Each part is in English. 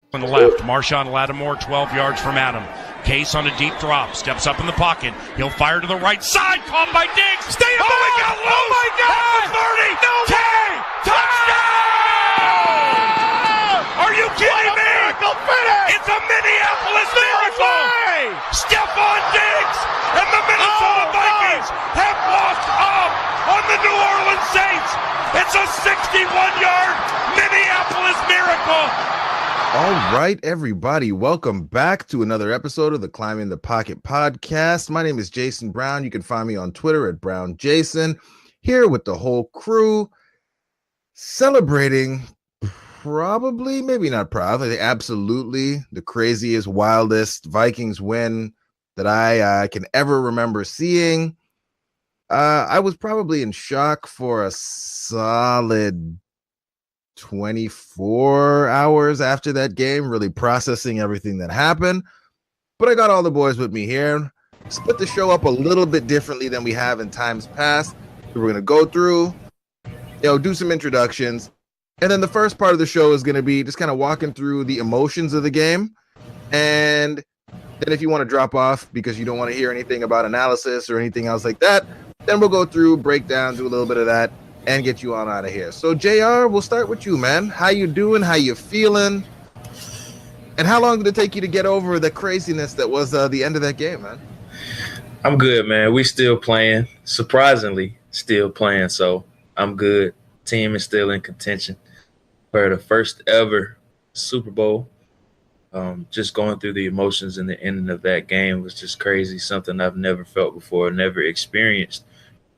On the left, Marshawn Lattimore, 12 yards from Adam. Case on a deep drop, steps up in the pocket. He'll fire to the right side, caught by Digg. Stay up! Oh, he got loose! Oh, my God! 30! No way! Touchdown! Are you kidding me? It's a Minneapolis Miracle! Stephon Diggs and the Minnesota Vikings have walked up on the New Orleans Saints. It's a 61-yard Minneapolis Miracle. All right, everybody, welcome back to another episode of the Climbing the Pocket podcast. My name is Jason Brown. You can find me on Twitter at BrownJason, here with the whole crew, celebrating probably, maybe not probably, absolutely the craziest, wildest Vikings win that I can ever remember seeing. I was probably in shock for a solid 24 hours after that game, really processing everything that happened. But I got all the boys with me here. Split the show up a little bit differently than we have in times past. So we're going to go through, do some introductions. And then the first part of the show is going to be just kind of walking through the emotions of the game. And then if you want to drop off because you don't want to hear anything about analysis or anything else like that, then we'll go through, break down, do a little bit of that, and get you on out of here. So, JR, we'll start with you, man. How you doing? How you feeling? And how long did it take you to get over the craziness that was the end of that game, man? I'm good, man. We still playing. Surprisingly, still playing. So I'm good. Team is still in contention for the first ever Super Bowl. Just going through the emotions in the ending of that game was just crazy. Something I've never felt before, never experienced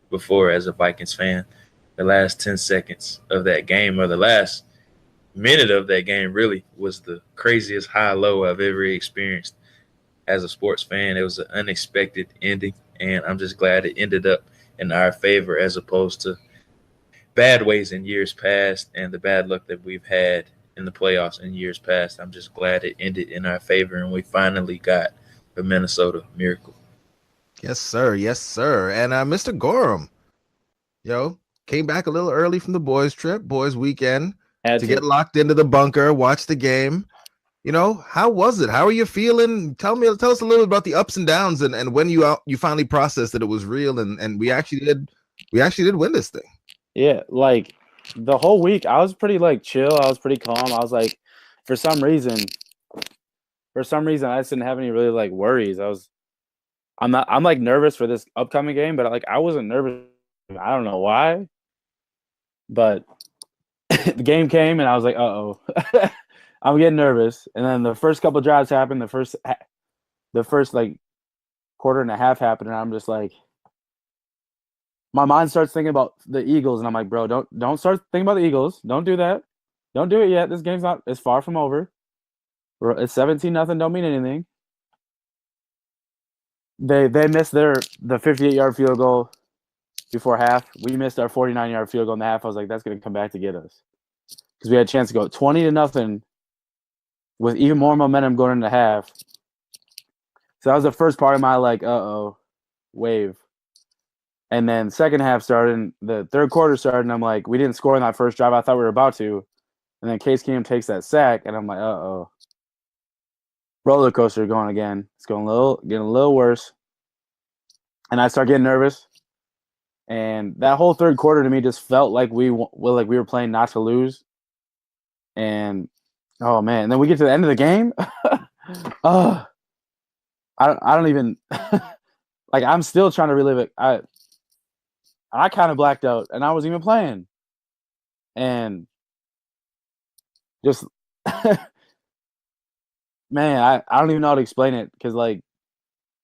before as a Vikings fan. The last 10 seconds of that game, or the last minute of that game, really was the craziest high-low I've ever experienced as a sports fan. It was an unexpected ending, and I'm just glad it ended up in our favor as opposed to bad ways in years past and the bad luck that we've had in the playoffs in years past. I'm just glad it ended in our favor, and we finally got the Minnesota Miracle. Yes, sir. Yes, sir. And Mr. Gorham, came back a little early from the boys' trip, boys' weekend, to get locked into the bunker, watch the game. How was it? How are you feeling? Tell us a little bit about the ups and downs and when you finally processed that it was real and we actually did win this thing. Yeah, like the whole week I was pretty chill. I was pretty calm. I was like, for some reason I just didn't have any really worries. I'm nervous for this upcoming game, but I wasn't nervous. I don't know why, but the game came and I was like, uh-oh, I'm getting nervous. And then the first couple drives happened. The first quarter and a half happened, and I'm just like, my mind starts thinking about the Eagles, and I'm like, bro, don't start thinking about the Eagles. Don't do that. Don't do it yet. This game's it's far from over. It's 17-0. Don't mean anything. They missed the 58-yard field goal before half. We missed our 49-yard field goal in the half. I was like, that's going to come back to get us. Because we had a chance to go 20-0 with even more momentum going into half. So that was the first part of my uh-oh wave. And then second half started, the third quarter started, and I'm like, we didn't score in that first drive. I thought we were about to. And then Case Keenum takes that sack, and I'm like, uh-oh. Roller coaster going again. It's getting a little worse. And I start getting nervous. And that whole third quarter to me just felt like we were playing not to lose. And oh man, and then we get to the end of the game. I don't even I'm still trying to relive it. I kind of blacked out, and I was even playing, and just man, I don't even know how to explain it because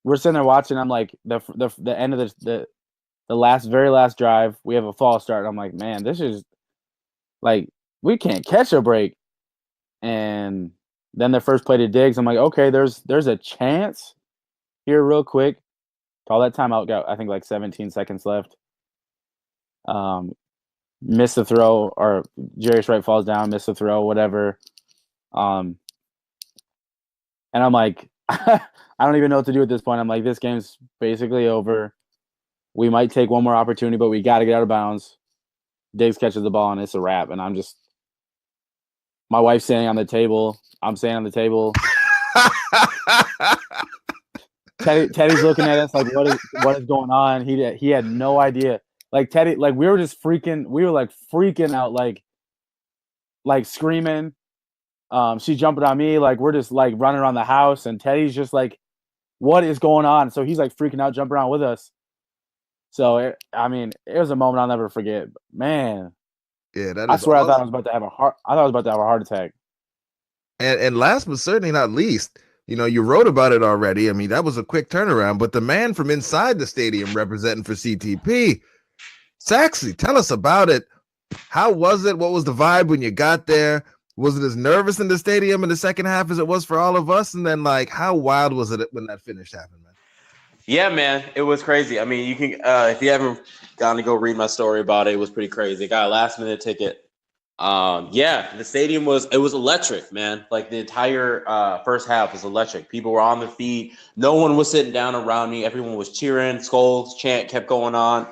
we're sitting there watching. I'm like the end of the very last drive, we have a false start. And I'm like, man, this is we can't catch a break. And then the first play to Diggs, I'm like, okay, there's a chance here real quick. Call that timeout. Got I think 17 seconds left. Miss the throw, or Jarius Wright falls down, miss the throw, whatever. And I'm like, I don't even know what to do at this point. I'm like, this game's basically over. We might take one more opportunity, but we got to get out of bounds. Diggs catches the ball, and it's a wrap. And I'm just My wife's standing on the table. I'm standing on the table. Teddy's looking at us like, what is going on? He had no idea. Like Teddy, like we were just freaking. We were like freaking out, like screaming. She's jumping on me, like we're just like running around the house, and Teddy's just like, what is going on? So he's like freaking out, jumping around with us. So it was a moment I'll never forget. Man, Yeah, that I is swear awesome. I thought I was about to have a heart attack. And last but certainly not least, you wrote about it already. I mean, that was a quick turnaround, but the man from inside the stadium representing for CTP, Saxy, tell us about it. How was it? What was the vibe when you got there? Was it as nervous in the stadium in the second half as it was for all of us? And then, like, how wild was it when that finish happened, man? Yeah, man, it was crazy. I mean, you can if you haven't gotten to go read my story about it, it was pretty crazy. I got a last minute ticket. Yeah, the stadium was electric, man. Like the entire first half was electric. People were on their feet. No one was sitting down around me. Everyone was cheering. Skol's chant kept going on.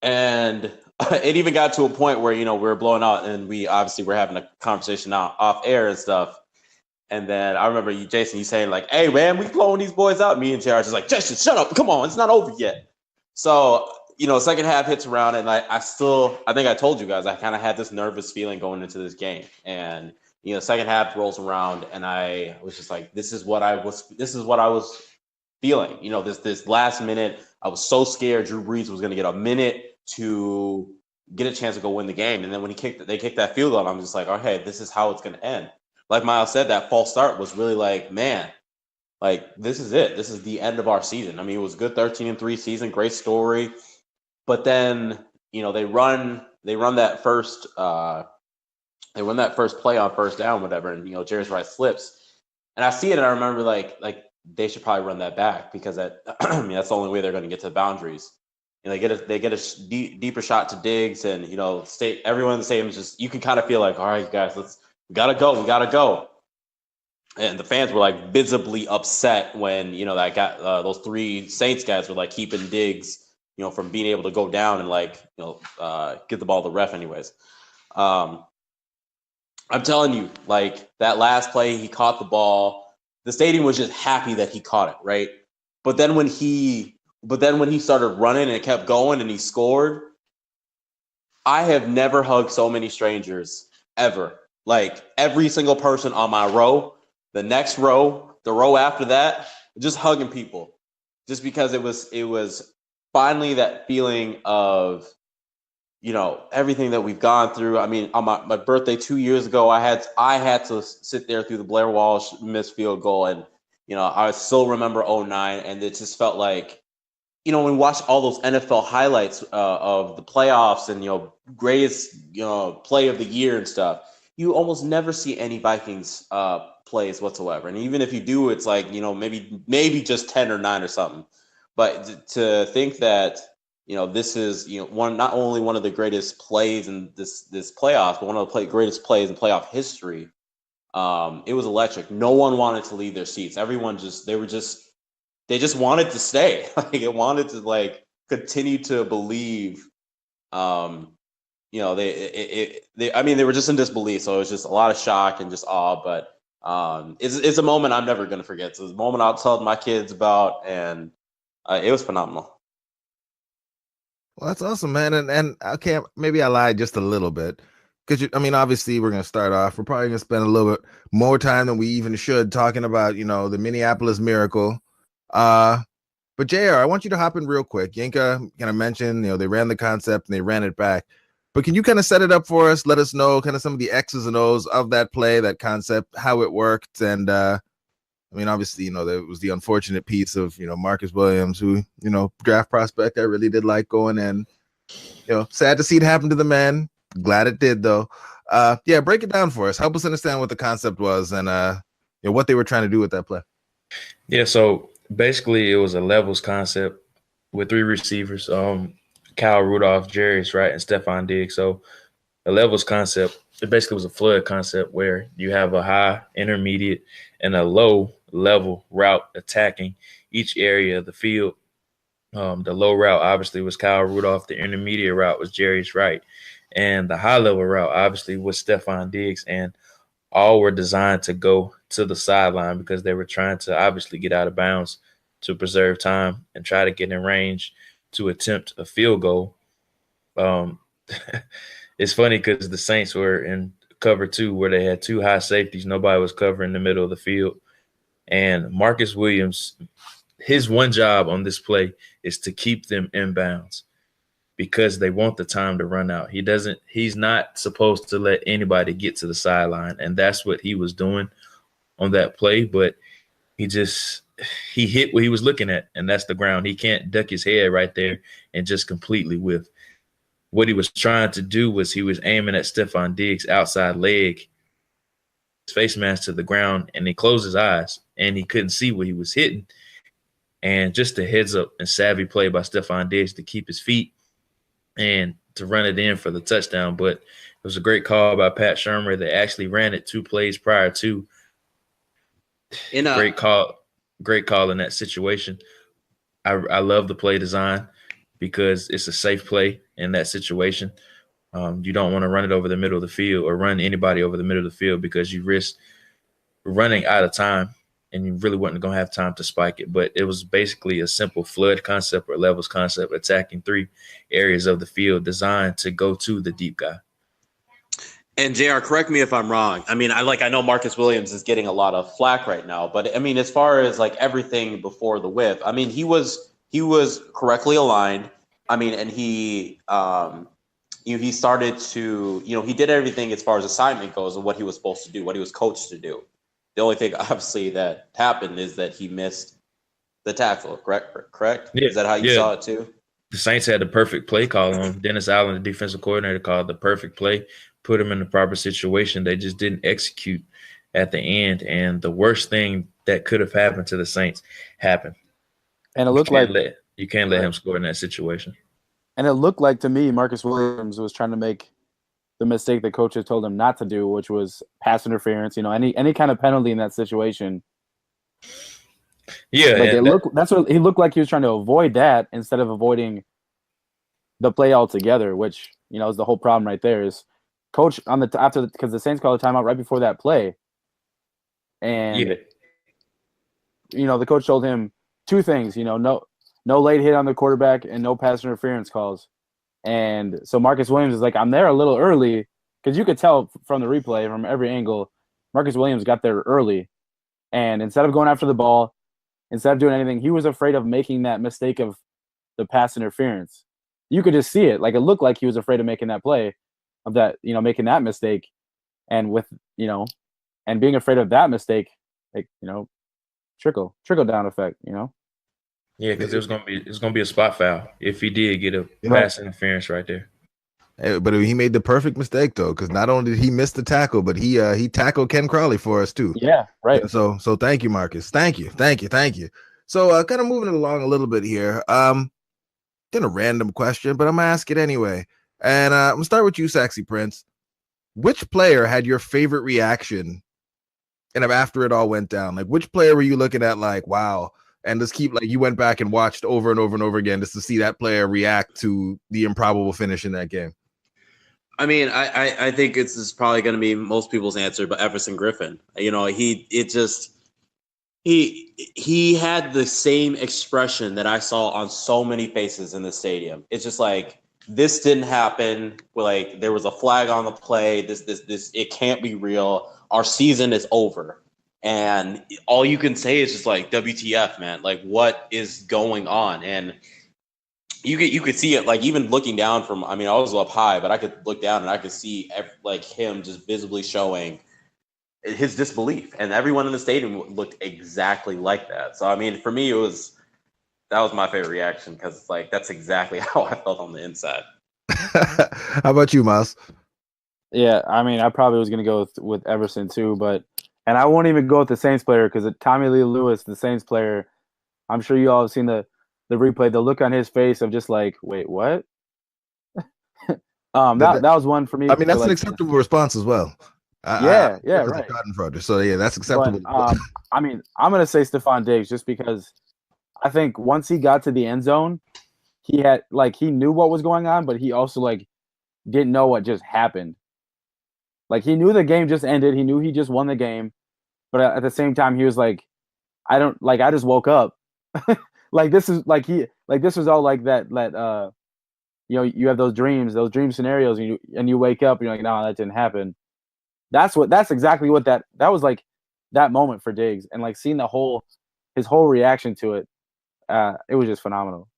And it even got to a point where, we were blowing out and we obviously were having a conversation off air and stuff. And then I remember Jason, you saying like, hey, man, we blowing these boys out. Me and JR just like, Jason, shut up. Come on. It's not over yet. So, second half hits around and I think I told you guys, I kind of had this nervous feeling going into this game. And, second half rolls around and I was just like, this is what I was feeling. This last minute, I was so scared Drew Brees was going to get a minute to get a chance to go win the game. And then when they kicked that field goal, I'm just like, okay, this is how it's going to end. Like Myles said, that false start was really like, man, like this is it. This is the end of our season. I mean, it was a good 13-3 season, great story. But then, they run that first play on first down, whatever, and Jerry's right slips. And I see it and I remember like they should probably run that back because that's the only way they're going to get to the boundaries. They get a deeper shot to Diggs and everyone in the stadium is just, you can kind of feel like, all right, guys, we gotta go. And the fans were like visibly upset when that got those three Saints guys were like keeping Diggs from being able to go down and get the ball to the ref anyways. I'm telling you, like that last play, he caught the ball. The stadium was just happy that he caught it, right? But then when he started running and it kept going and he scored, I have never hugged so many strangers ever. Like every single person on my row, the next row, the row after that, just hugging people, just because it was finally that feeling of, everything that we've gone through. I mean, on my birthday 2 years ago, I had to sit there through the Blair Walsh missed field goal, and I still remember 2009, and it just felt like, when we watched all those NFL highlights of the playoffs and greatest play of the year and stuff, you almost never see any Vikings plays whatsoever. And even if you do, it's like, maybe just 10 or 9 or something. But to think that, this is, not only one of the greatest plays in this playoffs, but one of the greatest plays in playoff history. It was electric. No one wanted to leave their seats. Everyone they just wanted to stay. Like it wanted to continue to believe. They were just in disbelief. So it was just a lot of shock and just awe. But it's a moment I'm never going to forget. It's a moment I'll tell my kids about, and it was phenomenal. Well, that's awesome, man. And okay, maybe I lied just a little bit because obviously we're going to start off. We're probably going to spend a little bit more time than we even should talking about, the Minneapolis Miracle. But JR, I want you to hop in real quick. Yinka kind of mentioned, they ran the concept and they ran it back. But can you kind of set it up for us? Let us know kind of some of the X's and O's of that play, that concept, how it worked. And obviously, there was the unfortunate piece of, Marcus Williams, who, draft prospect I really did like going in. Sad to see it happen to the man. Glad it did, though. Yeah, break it down for us. Help us understand what the concept was and what they were trying to do with that play. Yeah, so basically it was a levels concept with 3 receivers, Kyle Rudolph, Jarius Wright, and Stephon Diggs. So a levels concept, it basically was a flood concept where you have a high, intermediate, and a low level route attacking each area of the field. The low route obviously was Kyle Rudolph. The intermediate route was Jarius Wright. and the high level route obviously was Stephon Diggs, and all were designed to go to the sideline because they were trying to obviously get out of bounds to preserve time and try to get in range to attempt a field goal. It's funny because the Saints were in cover 2 where they had 2 high safeties. Nobody was covering the middle of the field. And Marcus Williams, his one job on this play is to keep them inbounds because they want the time to run out. He's not supposed to let anybody get to the sideline. And that's what he was doing on that play. But he hit what he was looking at, and that's the ground. He can't duck his head right there and just completely whiff. What he was trying to do was he was aiming at Stephon Diggs' outside leg, his face mask to the ground, and he closed his eyes, and he couldn't see what he was hitting. And just a heads up and savvy play by Stephon Diggs to keep his feet and to run it in for the touchdown. But it was a great call by Pat Shermer. They actually ran it 2 plays prior to. Great call in that situation. I love the play design because it's a safe play in that situation. You don't want to run it over the middle of the field or run anybody over the middle of the field because you risk running out of time and you really wasn't going to have time to spike it. But it was basically a simple flood concept or levels concept, attacking 3 areas of the field designed to go to the deep guy. And JR, correct me if I'm wrong. I mean, I know Marcus Williams is getting a lot of flack right now, but I mean, as far as like everything before the whiff, I mean, he was correctly aligned. I mean, and he started to, he did everything as far as assignment goes and what he was supposed to do, what he was coached to do. The only thing obviously that happened is that he missed the tackle. Correct? Yeah, is that how you saw it too? The Saints had the perfect play call on Dennis Allen, the defensive coordinator, called the perfect play, put him in the proper situation. They just didn't execute at the end. And the worst thing that could have happened to the Saints happened. And it looked you can't let him score in that situation. And it looked like to me, Marcus Williams was trying to make the mistake that coaches told him not to do, which was pass interference. Any kind of penalty in that situation. Yeah, that's what he looked like. He was trying to avoid that instead of avoiding the play altogether, which is the whole problem right there. Is coach because the Saints called a timeout right before that play, and the coach told him 2 things. No late hit on the quarterback and no pass interference calls. And so Marcus Williams is like, I'm there a little early because you could tell from the replay from every angle, Marcus Williams got there early, and instead of going after the ball. Instead of doing anything, he was afraid of making that mistake of the pass interference. You could just see it. Like, it looked like he was afraid of making that play, of that, making that mistake. And with, and being afraid of that mistake, like, trickle down effect, Yeah, because it's gonna be a spot foul if he did get a pass interference right there. But he made the perfect mistake though, because not only did he miss the tackle, but he tackled Ken Crawley for us too. Yeah, right. And so thank you, Marcus. Thank you. So kind of moving it along a little bit here. Kind of random question, but I'm gonna ask it anyway. And I'm gonna start with you, Sexy Prince. Which player had your favorite reaction? And after it all went down, like which player were you looking at like, wow? And just keep you went back and watched over and over and over again just to see that player react to the improbable finish in that game. I mean, I think this is probably going to be most people's answer, but Everson Griffin. He had the same expression that I saw on so many faces in the stadium. It's just like, this didn't happen. Like, there was a flag on the play. This, it can't be real. Our season is over. And all you can say is just like, WTF, man. Like, what is going on? And you could see it, like, even looking down from, I mean, I was up high, but I could look down and I could see like him just visibly showing his disbelief. And everyone in the stadium looked exactly like that. So, I mean, for me, that was my favorite reaction because it's like, that's exactly how I felt on the inside. How about you, Myles? Yeah, I mean, I probably was going to go with Everson too, and I won't even go with the Saints player because Tommy Lee Lewis, the Saints player, I'm sure you all have seen the replay, the look on his face of just like, wait, what? That was one for me. I mean, that's an acceptable response as well. Right. So yeah, that's acceptable. But, I mean, I'm gonna say Stephon Diggs just because I think once he got to the end zone, he knew what was going on, but he also didn't know what just happened. Like, he knew the game just ended. He knew he just won the game. But at the same time, he was like, I just woke up. Like, this is like this was all like that you have those dream scenarios, and you wake up and you're like, no, that didn't happen. That's exactly what that was like, that moment for Diggs, and like seeing his whole reaction to it. It was just phenomenal.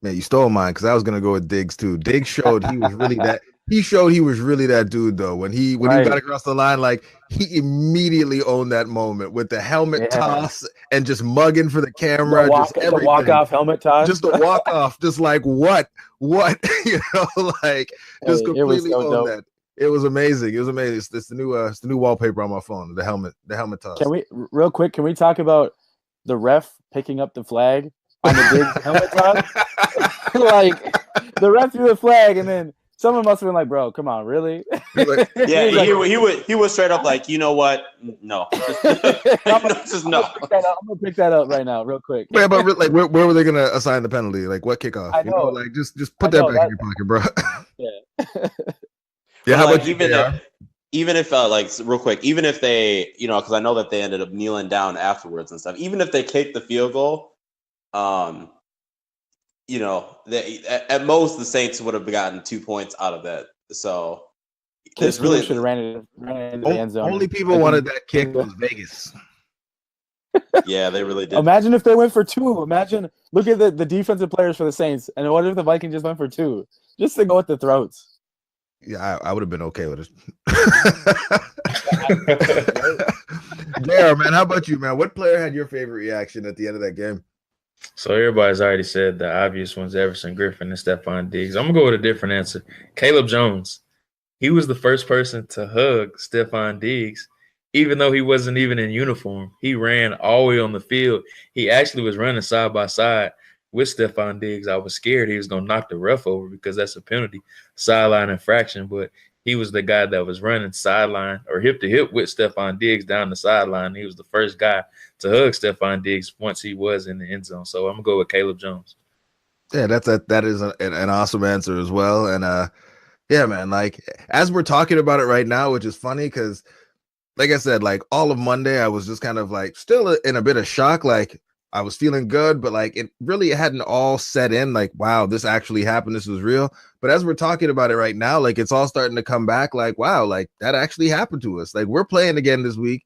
Man, you stole mine because I was gonna go with Diggs too. Diggs showed he was really that. He showed he was really that dude though. When he got across the line, like he immediately owned that moment with the helmet toss and just mugging for the camera. The walk off helmet toss. Just the walk off. Just like what like just completely owned that. It was amazing. It was amazing. It's the new wallpaper on my phone. The helmet toss. Can we talk about the ref picking up the flag on the Diggs helmet toss? Like, the ref threw the flag, and then someone must have been like, "Bro, come on, really?" Like, yeah, he was straight up like, you know what? No, just no. I'm gonna pick that up right now, real quick. Yeah, but like, where were they gonna assign the penalty? Like, what kickoff? I know. Like, just put that back in your pocket, bro. Yeah. Yeah. How like, about even if like real quick, even if they, because I know that they ended up kneeling down afterwards and stuff. Even if they kicked the field goal, at most the Saints would have gotten 2 points out of that. So it's really should have ran it into the end zone. Only people wanted that kick was Vegas. Yeah, they really did. Imagine if they went for 2. Look at the defensive players for the Saints, and what if the Vikings just went for 2, just to go with the throats? Yeah, I would have been okay with it. JR, man, how about you, man? What player had your favorite reaction at the end of that game? So everybody's already said the obvious ones, Everson Griffin and Stephon Diggs. I'm going to go with a different answer. Caleb Jones. He was the first person to hug Stephon Diggs, even though he wasn't even in uniform. He ran all the way on the field. He actually was running side by side with Stephon Diggs. I was scared he was going to knock the ref over because that's a penalty, sideline infraction. But he was the guy that was running sideline or hip to hip with Stephon Diggs down the sideline. He was the first guy to hug Stephon Diggs once he was in the end zone. So I'm going to go with Caleb Jones. Yeah, that is an awesome answer as well. And yeah, man, like as we're talking about it right now, which is funny because like I said, like all of Monday, I was just kind of like still in a bit of shock. Like I was feeling good, but like it really hadn't all set in. Like, wow, this actually happened. This was real. But as we're talking about it right now, like it's all starting to come back. Like, wow, like that actually happened to us. Like we're playing again this week,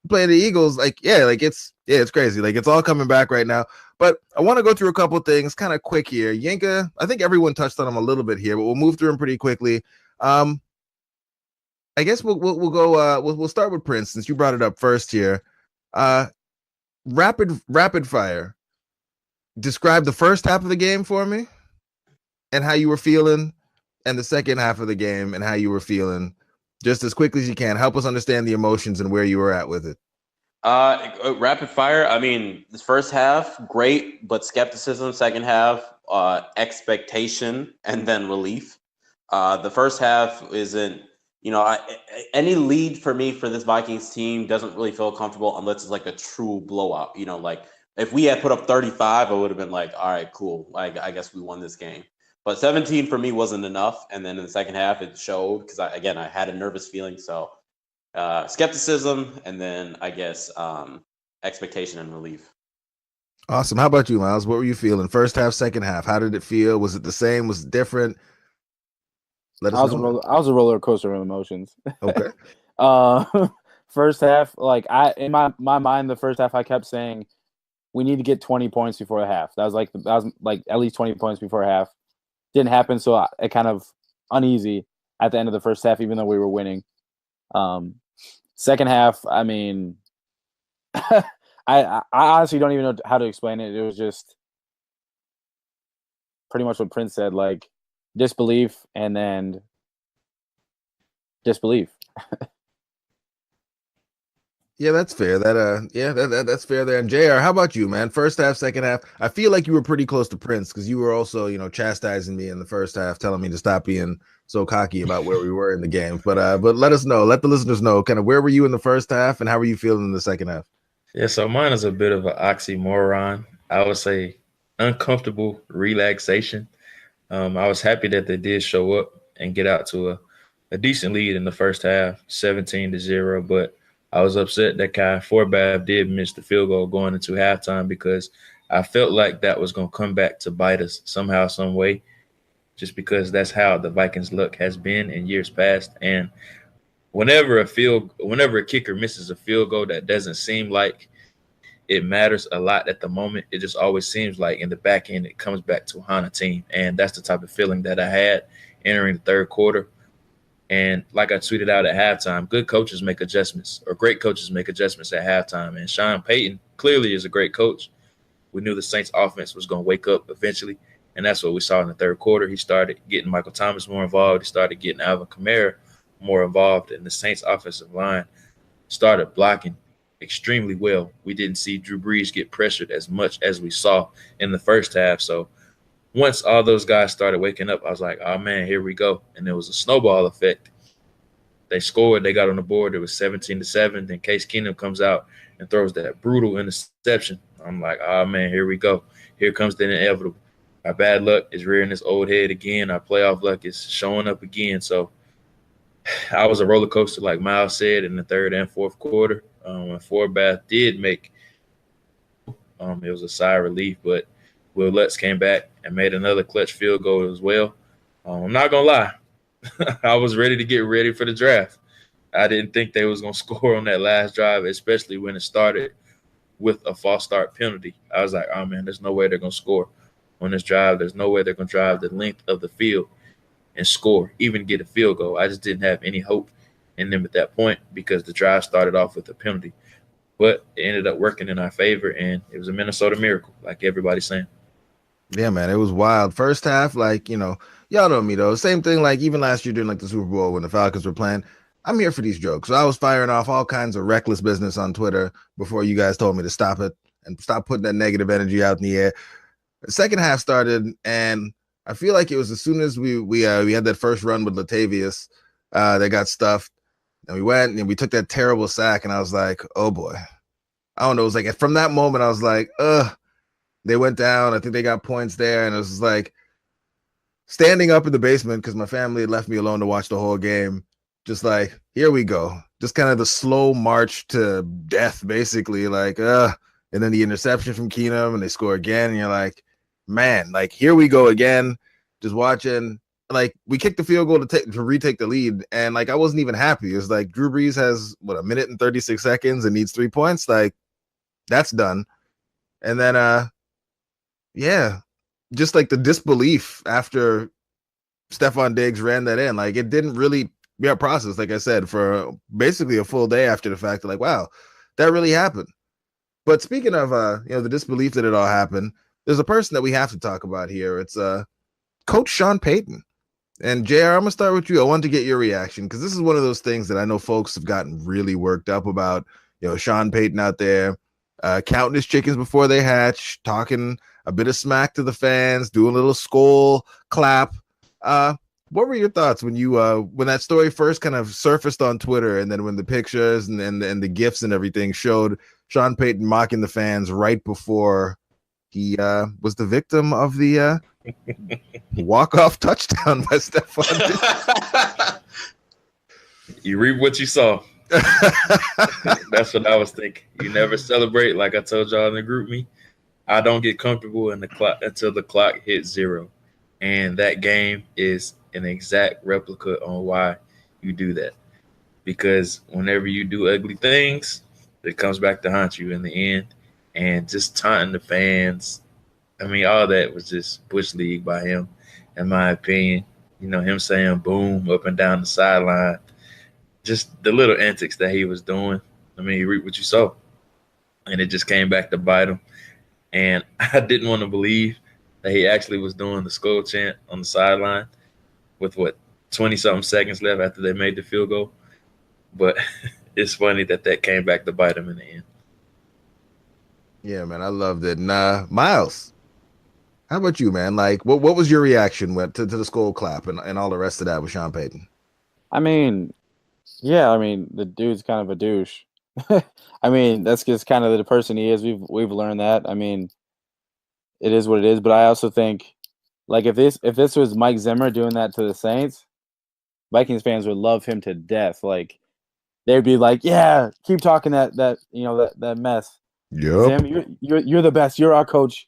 playing the Eagles. Like, it's crazy. Like it's all coming back right now. But I want to go through a couple of things kind of quick here. Yinka, I think everyone touched on him a little bit here, but we'll move through them pretty quickly. I guess we'll go. We'll start with Prince since you brought it up first here. Rapid fire. Describe the first half of the game for me and how you were feeling, and the second half of the game and how you were feeling, just as quickly as you can. Help us understand the emotions and where you were at with it. Rapid fire. I mean, this first half, great, but skepticism. Second half, expectation, and then relief. The first half isn't, any lead for me for this Vikings team doesn't really feel comfortable unless it's like a true blowout. Like if we had put up 35, I would have been like, all right, cool. I guess we won this game. But 17 for me wasn't enough. And then in the second half, it showed because I had a nervous feeling. So skepticism and then I guess expectation and relief. Awesome. How about you, Myles? What were you feeling? First half, second half. How did it feel? Was it the same? Was it different? I was a roller coaster of emotions. Okay. First half, like in my mind, the first half I kept saying we need to get 20 points before the half. That was like at least 20 points before half. Didn't happen, so I kind of uneasy at the end of the first half, even though we were winning. Second half, I mean, I honestly don't even know how to explain it. It was just pretty much what Prince said, like disbelief and then disbelief. Yeah, that's fair. That's fair there. And JR, how about you, man? First half, second half. I feel like you were pretty close to Prince because you were also, chastising me in the first half, telling me to stop being so cocky about where we were in the game. But let us know, let the listeners know, kind of where were you in the first half and how were you feeling in the second half? Yeah, so mine is a bit of an oxymoron. I would say uncomfortable relaxation. I was happy that they did show up and get out to a decent lead in the first half, 17-0. But I was upset that Kai Forbath did miss the field goal going into halftime because I felt like that was going to come back to bite us somehow, some way, just because that's how the Vikings' luck has been in years past. And whenever a kicker misses a field goal, that doesn't seem like it matters a lot at the moment. It just always seems like in the back end, it comes back to haunt a team. And that's the type of feeling that I had entering the third quarter. And like I tweeted out at halftime, good coaches make adjustments, or great coaches make adjustments at halftime. And Sean Payton clearly is a great coach. We knew the Saints offense was going to wake up eventually. And that's what we saw in the third quarter. He started getting Michael Thomas more involved. He started getting Alvin Kamara more involved. And the Saints offensive line started blocking extremely well. We didn't see Drew Brees get pressured as much as we saw in the first half. So once all those guys started waking up, I was like, oh, man, here we go. And there was a snowball effect. They scored. They got on the board. It was 17-7. Then Case Keenum comes out and throws that brutal interception. I'm like, oh, man, here we go. Here comes the inevitable. Our bad luck is rearing its old head again. Our playoff luck is showing up again. So I was a roller coaster, like Myles said, in the third and fourth quarter. When Forbath did make it was a sigh of relief, but Will Lutz came back and made another clutch field goal as well. I'm not going to lie. I was ready to get ready for the draft. I didn't think they was going to score on that last drive, especially when it started with a false start penalty. I was like, oh, man, there's no way they're going to score on this drive. There's no way they're going to drive the length of the field and score, even get a field goal. I just didn't have any hope in them at that point because the drive started off with a penalty. But it ended up working in our favor, and it was a Minnesota Miracle, like everybody's saying. Yeah, man, it was wild. First half, like, y'all know me, though. Same thing, like, even last year during, like, the Super Bowl when the Falcons were playing. I'm here for these jokes. So I was firing off all kinds of reckless business on Twitter before you guys told me to stop it and stop putting that negative energy out in the air. The second half started, and I feel like it was as soon as we had that first run with Latavius, they got stuffed, and we went and we took that terrible sack, and I was like, oh boy. I don't know. It was like from that moment, I was like, they went down. I think they got points there, and it was like standing up in the basement because my family had left me alone to watch the whole game. Just like, here we go. Just kind of the slow march to death, basically. Like, and then the interception from Keenum, and they score again, and you're like, man, like, here we go again. Just watching. Like, we kicked the field goal to retake the lead, and like, I wasn't even happy. It was like Drew Brees has a minute and 36 seconds and needs 3 points. Like, that's done. And then yeah, just like the disbelief after Stephon Diggs ran that in. Like, it didn't really be a process, like I said, for basically a full day after the fact. Like, wow, that really happened. But speaking of the disbelief that it all happened, there's a person that we have to talk about here. It's Coach Sean Payton. And JR, I'm gonna start with you. I want to get your reaction because this is one of those things that I know folks have gotten really worked up about. Sean Payton out there counting his chickens before they hatch, talking a bit of smack to the fans, doing a little SKOL clap. What were your thoughts when when that story first kind of surfaced on Twitter, and then when the pictures and the GIFs and everything showed Sean Payton mocking the fans right before he was the victim of the walk-off touchdown by Stephon? You reap what you saw. That's what I was thinking. You never celebrate, like I told y'all in the group me. I don't get comfortable in the clock until the clock hits 0. And that game is an exact replica on why you do that. Because whenever you do ugly things, it comes back to haunt you in the end. And just taunting the fans, I mean, all that was just Bush League by him, in my opinion. Him saying boom up and down the sideline. Just the little antics that he was doing. I mean, you reap what you sow. And it just came back to bite him. And I didn't want to believe that he actually was doing the SKOL chant on the sideline with 20-something seconds left after they made the field goal. But it's funny that came back to bite him in the end. Yeah, man, I loved it. And Myles, how about you, man? Like, what was your reaction to the SKOL clap and all the rest of that with Sean Payton? I mean, yeah, the dude's kind of a douche. I mean, that's just kind of the person he is. We've learned that. I mean, it is what it is. But I also think, like, if this was Mike Zimmer doing that to the Saints, Vikings fans would love him to death. Like they'd be like, "Yeah, keep talking that mess. Yep. Zim, you're the best. You're our coach.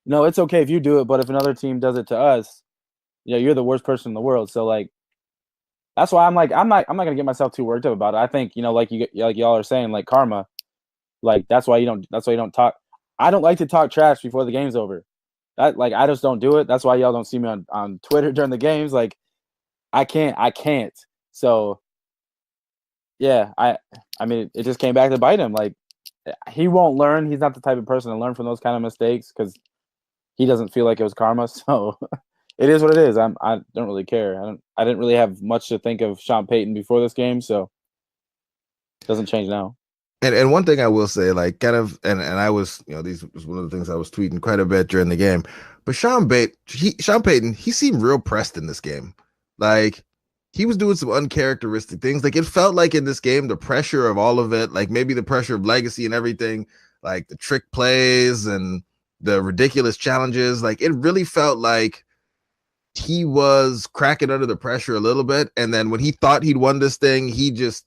No, it's okay if you do it, but if another team does it to us, you're the worst person in the world." So like, that's why I'm not gonna get myself too worked up about it. I think like y'all are saying, like karma. Like that's why you don't talk. I don't like to talk trash before the game's over. I just don't do it. That's why y'all don't see me on Twitter during the games. Like I can't. So yeah, I mean it just came back to bite him. Like he won't learn. He's not the type of person to learn from those kind of mistakes because he doesn't feel like it was karma. So it is what it is. I don't really care. I didn't really have much to think of Sean Payton before this game, so it doesn't change now. And one thing I will say, like kind of, and I was, these was one of the things I was tweeting quite a bit during the game. But Sean Payton, he seemed real pressed in this game. Like he was doing some uncharacteristic things. Like it felt like in this game, the pressure of all of it, like maybe the pressure of legacy and everything, like the trick plays and the ridiculous challenges. Like it really felt like he was cracking under the pressure a little bit. And then when he thought he'd won this thing, he just,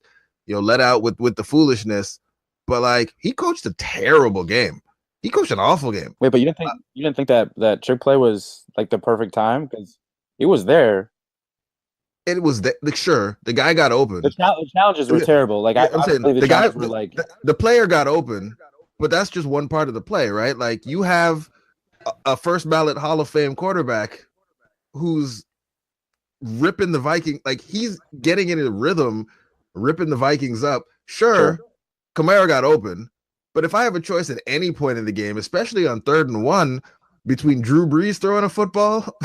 let out with the foolishness. But like he coached a terrible game. He coached an awful game. Wait, but you didn't think that trick play was like the perfect time because it was there. It was sure the guy got open. The challenges were terrible. Like I'm saying, the guy were like the player got open, but that's just one part of the play, right? Like you have a first ballot Hall of Fame quarterback who's ripping the Vikings, like he's getting into the rhythm, ripping the Vikings up. Sure. Kamara got open, but if I have a choice at any point in the game, especially on 3rd and 1, between Drew Brees throwing a football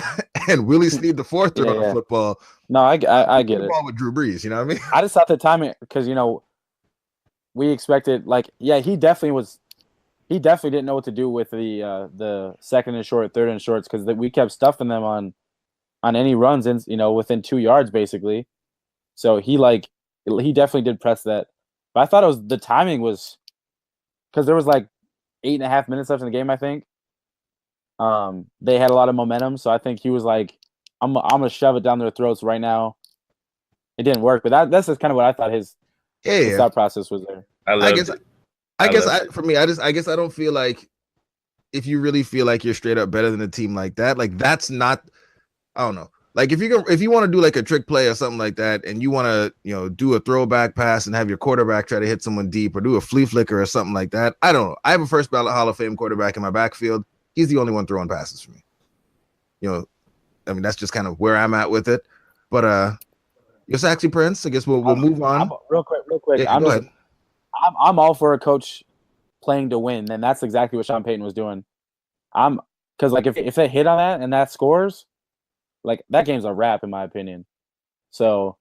and Willie Snead the fourth throwing a football, no, I get it. With Drew Brees, you know what I mean? I just thought the timing because we expected he definitely didn't know what to do with the 2nd and short, 3rd and shorts because we kept stuffing them on any runs in within 2 yards basically. So he definitely did press that. But I thought the timing was because there was 8.5 minutes left in the game, I think. They had a lot of momentum, so I think he was like, I'm gonna shove it down their throats right now. It didn't work, but that's just kind of what I thought his thought process was there. I guess I don't feel like if you really feel like you're straight up better than a team like that, like that's not, I don't know. Like if you want to do like a trick play or something like that, and you want to do a throwback pass and have your quarterback try to hit someone deep or do a flea flicker or something like that, I don't know. I have a first ballot Hall of Fame quarterback in my backfield. He's the only one throwing passes for me. I mean that's just kind of where I'm at with it. But your Saxy Prince, I guess we'll move on. Real quick. Yeah, go ahead. I'm all for a coach playing to win, and that's exactly what Sean Payton was doing. Because if they hit on that and that scores. That game's a wrap, in my opinion. So,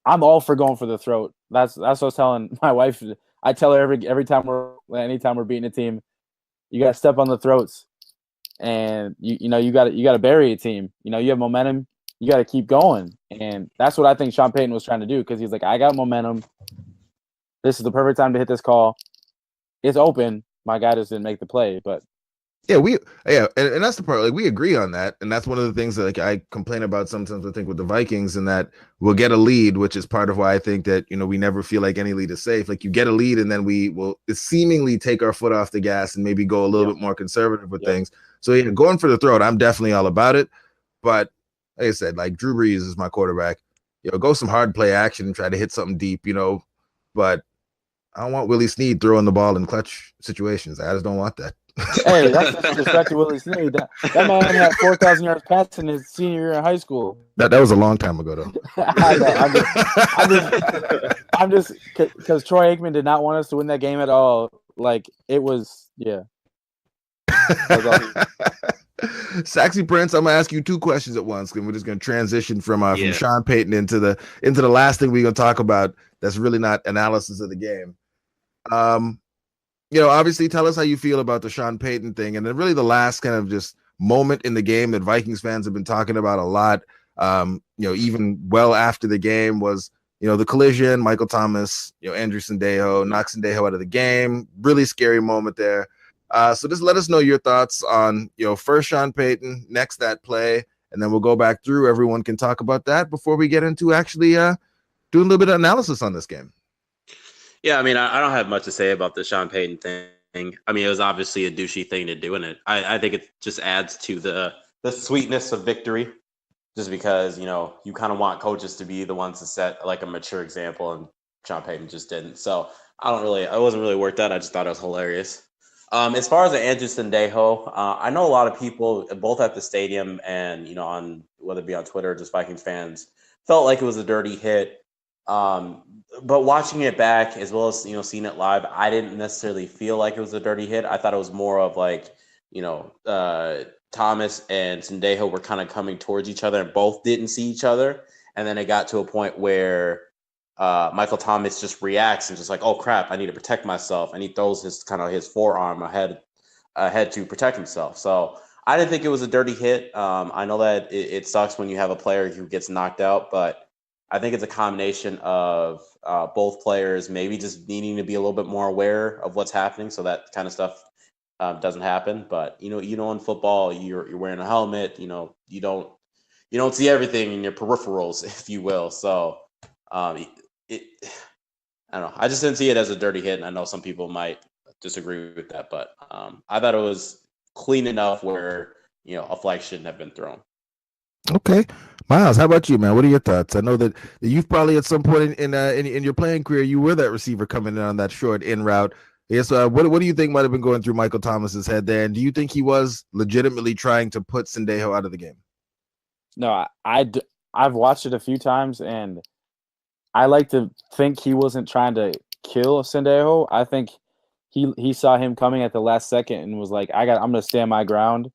I'm all for going for the throat. That's what I was telling my wife. I tell her anytime we're beating a team, you got to step on the throats, and you got to bury a team. You have momentum, you got to keep going, and that's what I think Sean Payton was trying to do because he's like, I got momentum. This is the perfect time to hit this call. It's open. My guy just didn't make the play, but. And that's the part. Like we agree on that, and that's one of the things that I complain about sometimes. I think with the Vikings, and that we'll get a lead, which is part of why I think that we never feel like any lead is safe. Like you get a lead, and then we will seemingly take our foot off the gas and maybe go a little bit more conservative with things. So going for the throat, I'm definitely all about it. But like I said, like Drew Brees is my quarterback. Go some hard play action and try to hit something deep. But I don't want Willie Snead throwing the ball in clutch situations. I just don't want that. Hey, that's disrespect to Willie Snead. That man had 4,000 yards passing his senior year in high school. That was a long time ago, though. I know. I'm just because Troy Aikman did not want us to win that game at all. It was, yeah. Saxy Prince, I'm gonna ask you 2 questions at once, and we're just gonna transition from Sean Payton into the last thing we're gonna talk about. That's really not analysis of the game. Obviously tell us how you feel about the Sean Payton thing. And then really the last kind of just moment in the game that Vikings fans have been talking about a lot, even well after the game was, the collision, Michael Thomas, Andrew Sendejo, knocks Sendejo out of the game. Really scary moment there. So just let us know your thoughts on, first Sean Payton, next that play, and then we'll go back through. Everyone can talk about that before we get into actually doing a little bit of analysis on this game. Yeah, I mean, I don't have much to say about the Sean Payton thing. I mean, it was obviously a douchey thing to do, and I think it just adds to the sweetness of victory, just because, you know, you kind of want coaches to be the ones to set like a mature example, and Sean Payton just didn't. So I wasn't really worked out. I just thought it was hilarious. As far as the Andrew Sendejo, I know a lot of people, both at the stadium and, you know, on whether it be on Twitter or just Vikings fans, felt like it was a dirty hit. But watching it back, as well as, you know, seeing it live, I didn't necessarily feel like it was a dirty hit. I thought it was more of like, you know, Thomas and Sendejo were kind of coming towards each other and both didn't see each other. And then it got to a point where Michael Thomas just reacts and just like, oh crap, I need to protect myself. And he throws his forearm ahead to protect himself. So I didn't think it was a dirty hit. I know that it sucks when you have a player who gets knocked out, but I think it's a combination of both players maybe just needing to be a little bit more aware of what's happening, so that kind of stuff doesn't happen. But you know, in football, you're wearing a helmet. You know, you don't see everything in your peripherals, if you will. So I don't know. I just didn't see it as a dirty hit, and I know some people might disagree with that, but I thought it was clean enough where, you know, a flag shouldn't have been thrown. Okay, Myles, how about you, man? What are your thoughts? I know that you've probably at some point in your playing career, you were that receiver coming in on that short in route. Yes. What do you think might have been going through Michael Thomas's head there? And do you think he was legitimately trying to put Sendejo out of the game? No, I've watched it a few times, and I like to think he wasn't trying to kill Sendejo. I think he saw him coming at the last second and was like, I'm gonna stand my ground.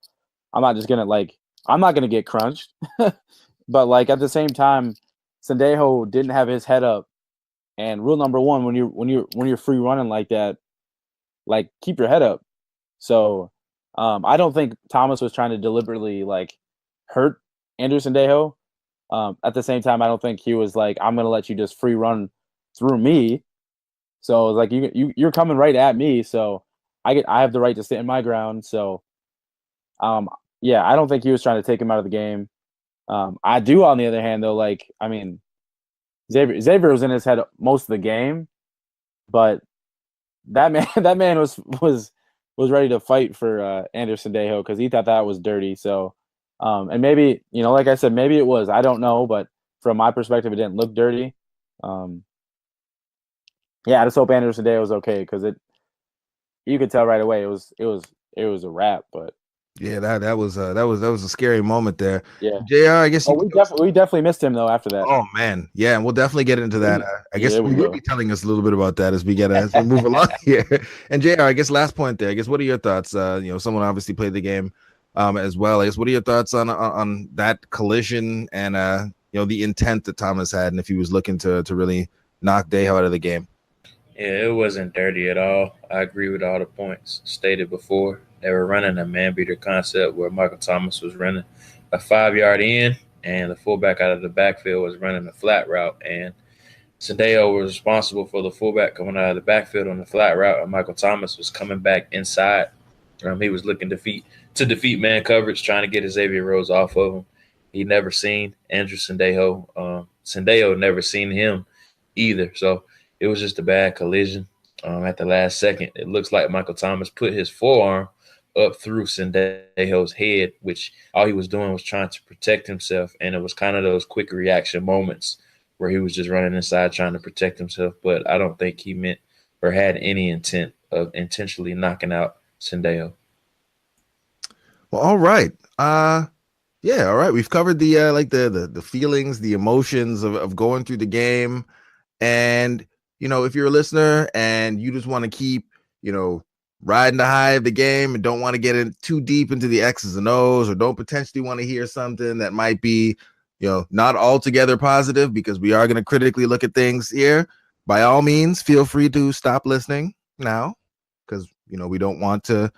I'm not gonna get crunched. But like at the same time, Sendejo didn't have his head up. And rule number one, when you're free running like that, like keep your head up. So I don't think Thomas was trying to deliberately like hurt Andrew Sendejo. At the same time, I don't think he was like, I'm gonna let you just free run through me. So like you're coming right at me, so I have the right to stand my ground. So yeah, I don't think he was trying to take him out of the game. I do, on the other hand, though, like, I mean, Xavier was in his head most of the game, but that man was ready to fight for Andrew Sendejo because he thought that was dirty. So, and maybe, you know, like I said, maybe it was. I don't know, but from my perspective, it didn't look dirty. Yeah, I just hope Andrew Sendejo was okay because you could tell right away it was a wrap. But yeah, that was a scary moment there. Yeah, JR, I guess we definitely missed him though after that. Oh man, yeah, and we'll definitely get into that. I guess you'll be telling us a little bit about that as we move along here. And JR, I guess last point there. I guess what are your thoughts? You know, someone obviously played the game as well. I guess what are your thoughts on that collision and you know, the intent that Thomas had, and if he was looking to really knock Dejo out of the game? Yeah, it wasn't dirty at all. I agree with all the points stated before. They were running a man-beater concept where Michael Thomas was running a 5-yard in, and the fullback out of the backfield was running a flat route. And Sendejo was responsible for the fullback coming out of the backfield on the flat route, and Michael Thomas was coming back inside. He was looking to defeat man coverage, trying to get Xavier Rhodes off of him. He never seen Andrew Sendejo. Sendejo never seen him either. So it was just a bad collision at the last second. It looks like Michael Thomas put his forearm up through Sendejo's head, which all he was doing was trying to protect himself. And it was kind of those quick reaction moments where he was just running inside trying to protect himself. But I don't think he meant or had any intent of intentionally knocking out Sendejo. Well, all right. Yeah, all right. We've covered the the feelings, the emotions of going through the game. And you know, if you're a listener and you just want to keep, you know, riding the high of the game and don't want to get in too deep into the X's and O's, or don't potentially want to hear something that might be, you know, not altogether positive, because we are going to critically look at things here, by all means, feel free to stop listening now, because, you know, we don't want to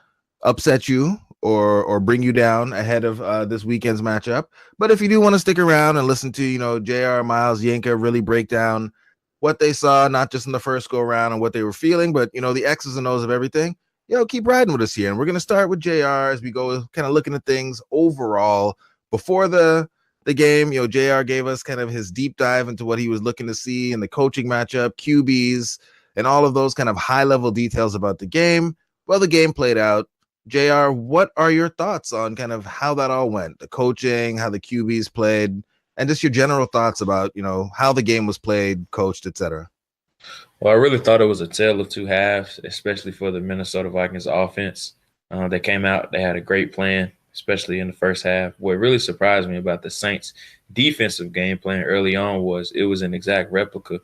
upset you or bring you down ahead of this weekend's matchup. But if you do want to stick around and listen to, you know, JR, Myles, Yinka really break down what they saw, not just in the first go around and what they were feeling, but, you know, the X's and O's of everything, you know, keep riding with us here. And we're going to start with JR as we go kind of looking at things overall before the game, JR gave us kind of his deep dive into what he was looking to see in the coaching matchup, QBs, and all of those kind of high-level details about the game. Well, the game played out. JR, what are your thoughts on kind of how that all went? The coaching, how the QBs played, and just your general thoughts about, how the game was played, coached, etc. Well, I really thought it was a tale of two halves, especially for the Minnesota Vikings offense. They came out, they had a great plan, especially in the first half. What really surprised me about the Saints' defensive game plan early on was it was an exact replica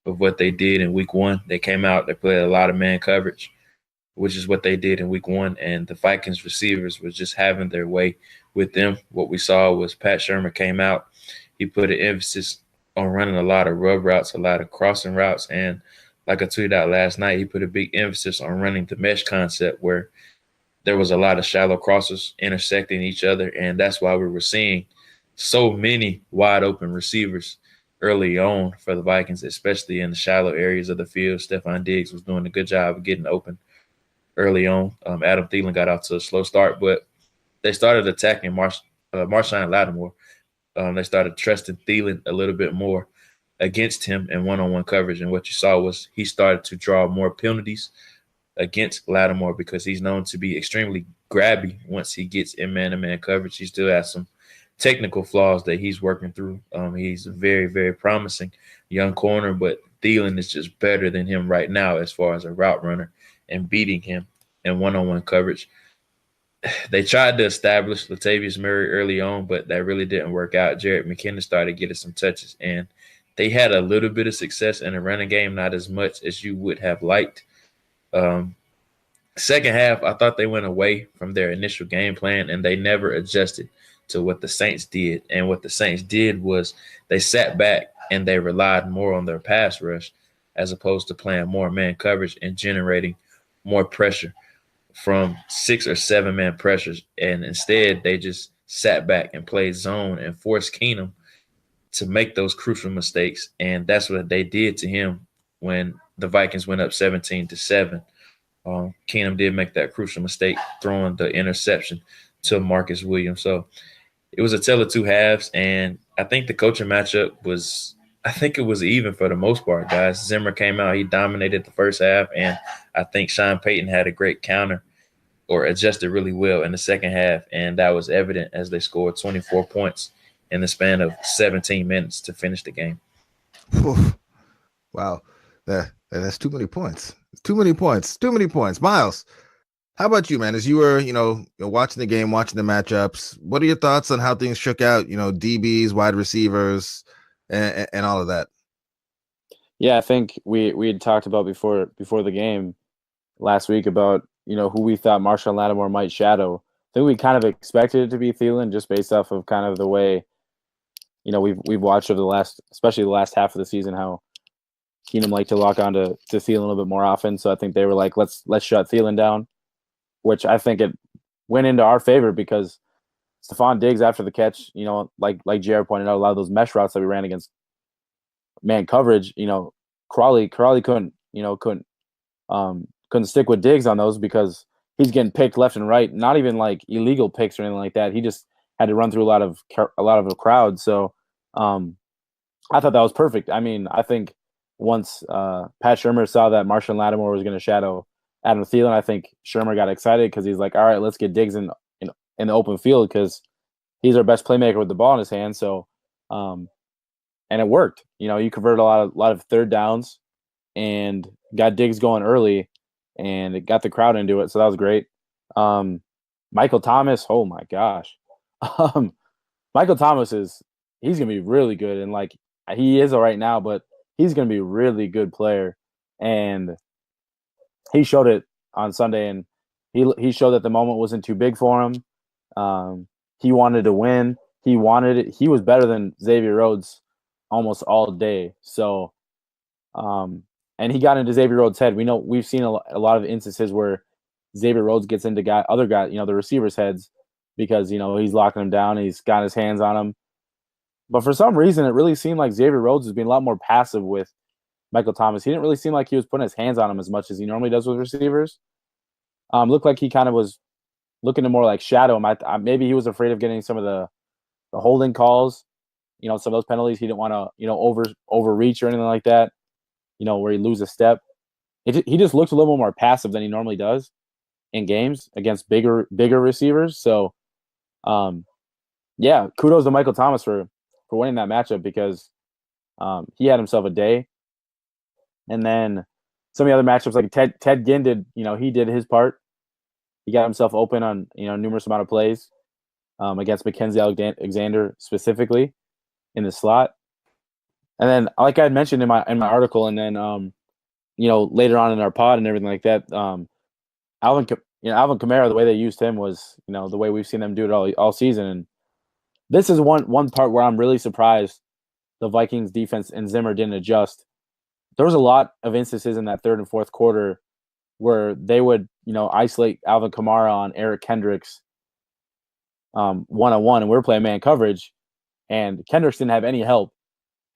of what they did in week one. They came out, they played a lot of man coverage, which is what they did in week one. And the Vikings receivers was just having their way with them. What we saw was Pat Shurmur came out. He put an emphasis on running a lot of rub routes, a lot of crossing routes. And like I tweeted out last night, he put a big emphasis on running the mesh concept where there was a lot of shallow crossers intersecting each other. And that's why we were seeing so many wide open receivers early on for the Vikings, especially in the shallow areas of the field. Stephon Diggs was doing a good job of getting open early on. Adam Thielen got off to a slow start, but they started attacking Marshawn Lattimore. They started trusting Thielen a little bit more against him in one-on-one coverage. And what you saw was he started to draw more penalties against Lattimore because he's known to be extremely grabby once he gets in man-to-man coverage. He still has some technical flaws that he's working through. He's a very, very promising young corner, but Thielen is just better than him right now as far as a route runner and beating him in one-on-one coverage. They tried to establish Latavius Murray early on, but that really didn't work out. Jerick McKinnon started getting some touches, and they had a little bit of success in the running game, not as much as you would have liked. Second half, I thought they went away from their initial game plan, and they never adjusted to what the Saints did. And what the Saints did was they sat back and they relied more on their pass rush as opposed to playing more man coverage and generating more pressure from 6 or 7 man pressures. And instead, they just sat back and played zone and forced Keenum to make those crucial mistakes. And that's what they did to him when the Vikings went up 17-7. Keenum did make that crucial mistake, throwing the interception to Marcus Williams. So it was a tale of two halves, and I think the coaching matchup was – I think it was even for the most part, guys. Zimmer came out. He dominated the first half, and I think Sean Payton had a great counter or adjusted really well in the second half, and that was evident as they scored 24 points in the span of 17 minutes to finish the game. Wow. That's too many points. Too many points. Myles, how about you, man? As you were, watching the game, watching the matchups, what are your thoughts on how things shook out, DBs, wide receivers, and all of that? Yeah, I think we had talked about before the game last week about, who we thought Marshawn Lattimore might shadow. I think we kind of expected it to be Thielen just based off of kind of the way, we've watched over especially the last half of the season, how Keenum liked to lock on to Thielen a little bit more often. So I think they were like, let's shut Thielen down, which I think it went into our favor because Stephon Diggs after the catch, like Jared pointed out, a lot of those mesh routes that we ran against man coverage, Crawley couldn't stick with Diggs on those because he's getting picked left and right, not even like illegal picks or anything like that. He just had to run through a lot of a crowd. So I thought that was perfect. I mean, I think once Pat Shurmur saw that Marshawn Lattimore was going to shadow Adam Thielen, I think Shurmur got excited because he's like, all right, let's get Diggs in the open field because he's our best playmaker with the ball in his hand. So, and it worked. You converted a lot of third downs and got Diggs going early, and it got the crowd into it. So that was great. Michael Thomas, oh my gosh, Michael Thomas he's gonna be really good, and like he is right now, but he's going to be a really good player, and he showed it on Sunday, and he showed that the moment wasn't too big for him. He wanted to win. He wanted it. He was better than Xavier Rhodes almost all day. So, and he got into Xavier Rhodes' head. We've seen a lot of instances where Xavier Rhodes gets into the receivers' heads because, he's locking them down. He's got his hands on them. But for some reason, it really seemed like Xavier Rhodes was being a lot more passive with Michael Thomas. He didn't really seem like he was putting his hands on him as much as he normally does with receivers. Looked like he kind of was looking to more like shadow him. Maybe he was afraid of getting some of holding calls, some of those penalties he didn't want to, overreach or anything like that, where he lose a step. He just looks a little more passive than he normally does in games against bigger receivers. So, yeah, kudos to Michael Thomas for winning that matchup because he had himself a day. And then some of the other matchups, like Ted Ginn did, he did his part. He got himself open on numerous amount of plays against Mackenzie Alexander specifically in the slot. And then, like I had mentioned in my article, and then later on in our pod and everything like that, Alvin Kamara, the way they used him was the way we've seen them do it all season. And this is one part where I'm really surprised the Vikings defense and Zimmer didn't adjust. There was a lot of instances in that third and fourth quarter where they would, isolate Alvin Kamara on Eric Kendricks one-on-one, and we were playing man coverage, and Kendricks didn't have any help.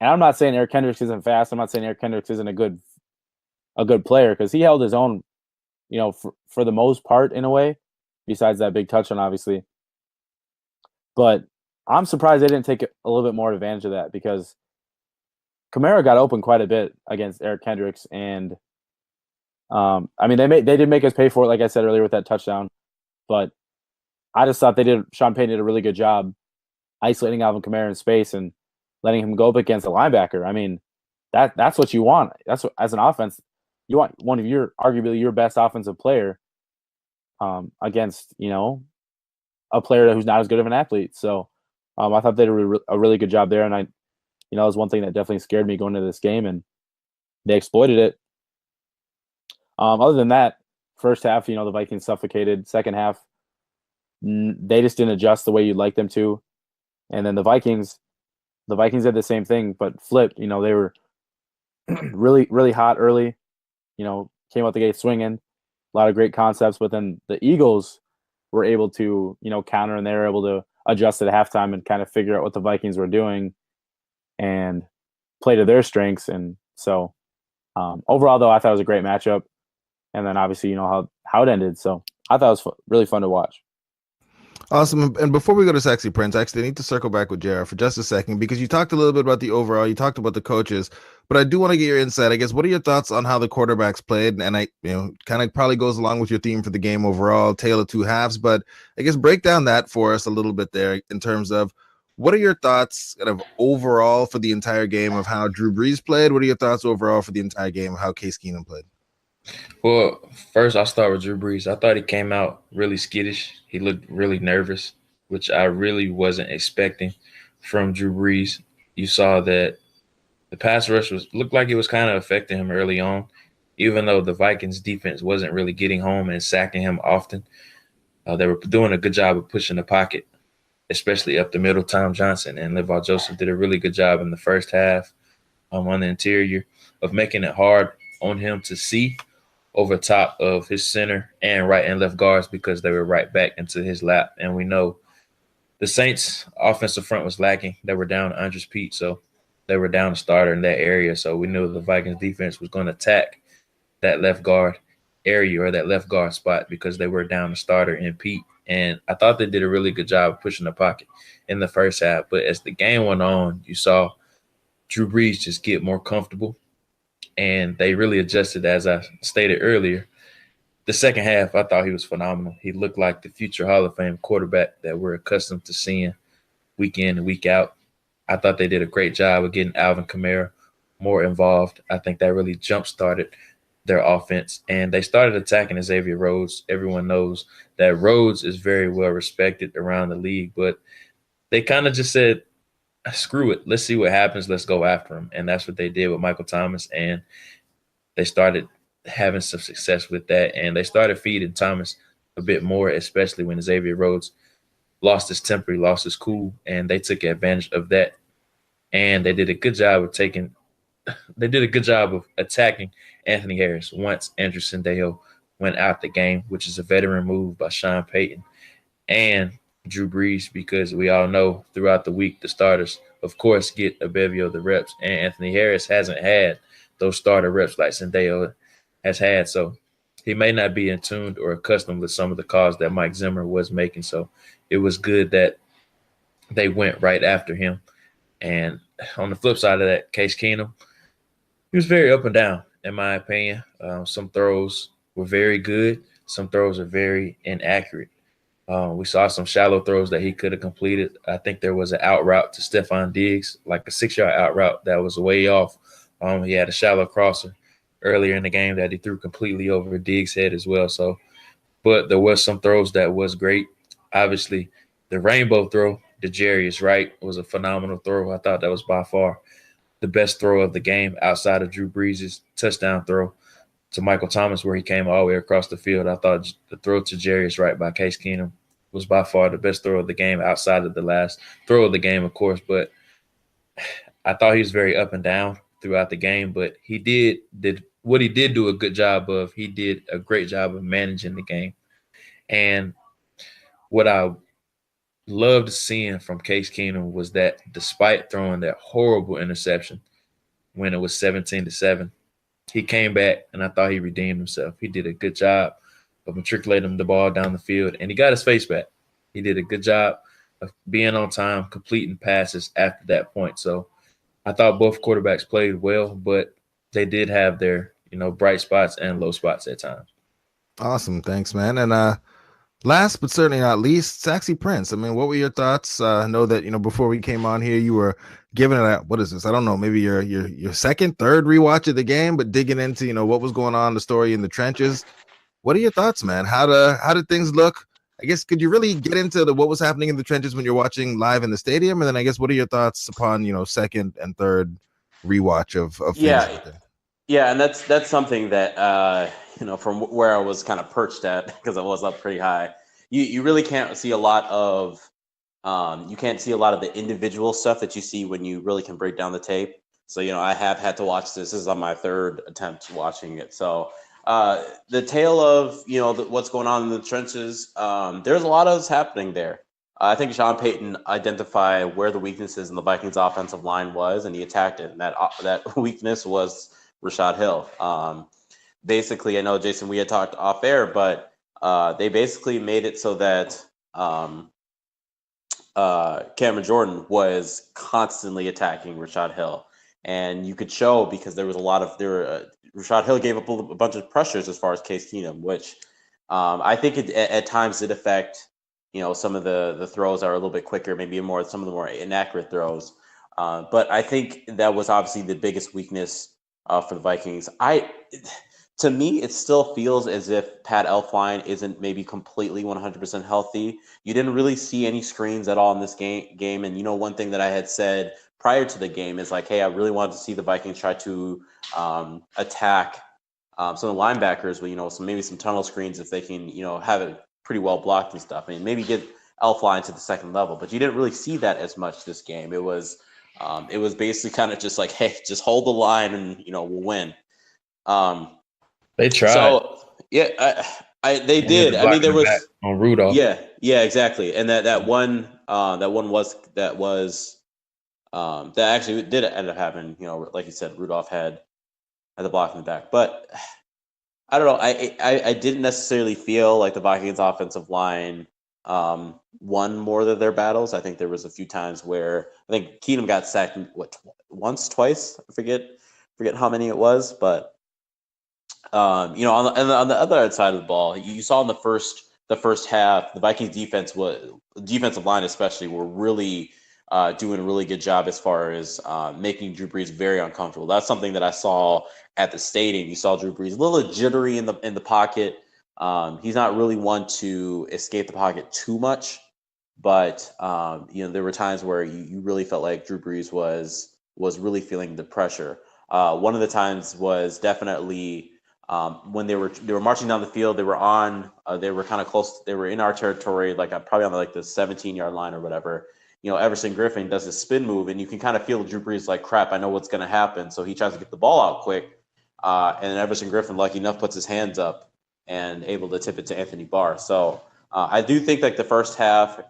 And I'm not saying Eric Kendricks isn't fast. I'm not saying Eric Kendricks isn't a good player, because he held his own, for the most part in a way, besides that big touchdown, obviously. But I'm surprised they didn't take a little bit more advantage of that, because Kamara got open quite a bit against Eric Kendricks, and they did make us pay for it, like I said earlier, with that touchdown. But I just thought Sean Payton did a really good job isolating Alvin Kamara in space and letting him go up against a linebacker. I mean, that's what you want. That's what, as an offense, you want one of arguably your best offensive player against a player who's not as good of an athlete. So I thought they did a really good job there, and it was one thing that definitely scared me going into this game, and they exploited it. Other than that, first half, the Vikings suffocated. Second half, they just didn't adjust the way you'd like them to. And then the Vikings did the same thing, but flipped. They were really, really hot early. Came out the gate swinging. A lot of great concepts, but then the Eagles were able to, counter, and they were able to adjust at halftime and kind of figure out what the Vikings were doing and play to their strengths. And so overall, though, I thought it was a great matchup. And then obviously, how it ended. So I thought it was really fun to watch. Awesome. And before we go to Sexy Prince, I need to circle back with JR for just a second, because you talked a little bit about the overall, you talked about the coaches, but I do want to get your insight. I guess, what are your thoughts on how the quarterbacks played? And kind of probably goes along with your theme for the game overall, tale of two halves, but I guess break down that for us a little bit there in terms of what are your thoughts kind of overall for the entire game of how Drew Brees played? What are your thoughts overall for the entire game of how Case Keenum played? Well, first I'll start with Drew Brees. I thought he came out really skittish. He looked really nervous, which I really wasn't expecting from Drew Brees. You saw that the pass rush looked like it was kind of affecting him early on, even though the Vikings defense wasn't really getting home and sacking him often. They were doing a good job of pushing the pocket, especially up the middle. Tom Johnson and Levar Joseph did a really good job in the first half on the interior of making it hard on him to see over top of his center and right and left guards, because they were right back into his lap. And we know the Saints' offensive front was lacking. They were down Andres Pete, so they were down a starter in that area. So we knew the Vikings defense was going to attack that left guard area or that left guard spot, because they were down a starter in Pete. And I thought they did a really good job of pushing the pocket in the first half. But as the game went on, you saw Drew Brees just get more comfortable, and they really adjusted, as I stated earlier. The second half, I thought he was phenomenal. He looked like the future Hall of Fame quarterback that we're accustomed to seeing week in and week out. I thought they did a great job of getting Alvin Kamara more involved. I think that really jump-started their offense, and they started attacking Xavier Rhodes. Everyone knows that Rhodes is very well respected around the league, but they kind of just said, screw it. Let's see what happens. Let's go after him. And that's what they did with Michael Thomas. And they started having some success with that. And they started feeding Thomas a bit more, especially when Xavier Rhodes lost his temper, he lost his cool, and they took advantage of that. And they did a good job of attacking Anthony Harris once Andrew Sendejo went out the game, which is a veteran move by Sean Payton and Drew Brees, because we all know throughout the week the starters, of course, get a bevy of the reps, and Anthony Harris hasn't had those starter reps like Sendejo has had, so he may not be in tune or accustomed with some of the calls that Mike Zimmer was making. So it was good that they went right after him. And on the flip side of that, Case Keenum, he was very up and down, in my opinion. Some throws were very good. Some throws are very inaccurate. We saw some shallow throws that he could have completed. I think there was an out route to Stephon Diggs, like a 6-yard out route that was way off. He had a shallow crosser earlier in the game that he threw completely over Diggs' head as well. So, but there was some throws that was great. Obviously, the rainbow throw to Jarius Wright was a phenomenal throw. I thought that was by far the best throw of the game outside of Drew Brees' touchdown throw to Michael Thomas, where he came all the way across the field. I thought the throw to Jarius Wright by Case Keenum was by far the best throw of the game outside of the last throw of the game, of course. But I thought he was very up and down throughout the game. But he did what he did do a good job of. He did a great job of managing the game. And what I loved seeing from Case Keenum was that despite throwing that horrible interception when it was 17-7, he came back, and I thought he redeemed himself. He did a good job of matriculating the ball down the field, and he got his face back. He did a good job of being on time, completing passes after that point. So I thought both quarterbacks played well, but they did have their, bright spots and low spots at times. Awesome. Thanks, man. And last but certainly not least, Saxy Prince. I mean, what were your thoughts? I know that, before we came on here, you were giving it what is this? I don't know, maybe your second, third rewatch of the game, but digging into, what was going on, the story in the trenches. What are your thoughts, man? How did things look? I guess, could you really get into what was happening in the trenches when you're watching live in the stadium? And then I guess, what are your thoughts upon, second and third rewatch of things? Yeah. And that's something that, from where I was kind of perched at, because I was up pretty high, you really can't see a lot of, the individual stuff that you see when you really can break down the tape. So, I have had to watch this. This is on my third attempt watching it. So, the tale of, what's going on in the trenches, there's a lot of this happening there. I think Sean Payton identified where the weaknesses in the Vikings offensive line was, and he attacked it. And that weakness was Rashad Hill. Basically, I know, Jason, we had talked off air, but they basically made it so that Cameron Jordan was constantly attacking Rashad Hill. And you could show, because there was a lot of Rashad Hill gave up a bunch of pressures as far as Case Keenum, which I think at times did affect, some of the throws are a little bit quicker, maybe some of the more inaccurate throws. But I think that was obviously the biggest weakness for the Vikings. To me, it still feels as if Pat Elflein isn't maybe completely 100% healthy. You didn't really see any screens at all in this game. And, one thing that I had said prior to the game is like, hey, I really wanted to see the Vikings try to attack some of the linebackers with, maybe some tunnel screens if they can, have it pretty well blocked and stuff. I mean, maybe get Elflein to the second level. But you didn't really see that as much this game. It was basically kind of just like, hey, just hold the line and, we'll win. They tried. So yeah, they did. I mean, there was on Rudolph. Yeah, exactly. And that actually did end up happening. Like you said, Rudolph had the block in the back. But I don't know. I didn't necessarily feel like the Vikings offensive line won more of their battles. I think there was a few times where I think Keenum got sacked once, twice. I forget how many it was, but. On the other side of the ball, you saw in the first half, the Vikings defensive line especially were really doing a really good job as far as making Drew Brees very uncomfortable. That's something that I saw at the stadium. You saw Drew Brees a little jittery in the pocket. He's not really one to escape the pocket too much, but there were times where you really felt like Drew Brees was really feeling the pressure. One of the times was definitely. When they were marching down the field, they were kind of close. They were in our territory, like probably on the 17-yard line or whatever. Everson Griffin does his spin move, and you can kind of feel Drew Brees like, crap, I know what's going to happen. So he tries to get the ball out quick, and Everson Griffin, lucky enough, puts his hands up and able to tip it to Anthony Barr. So I do think the first half,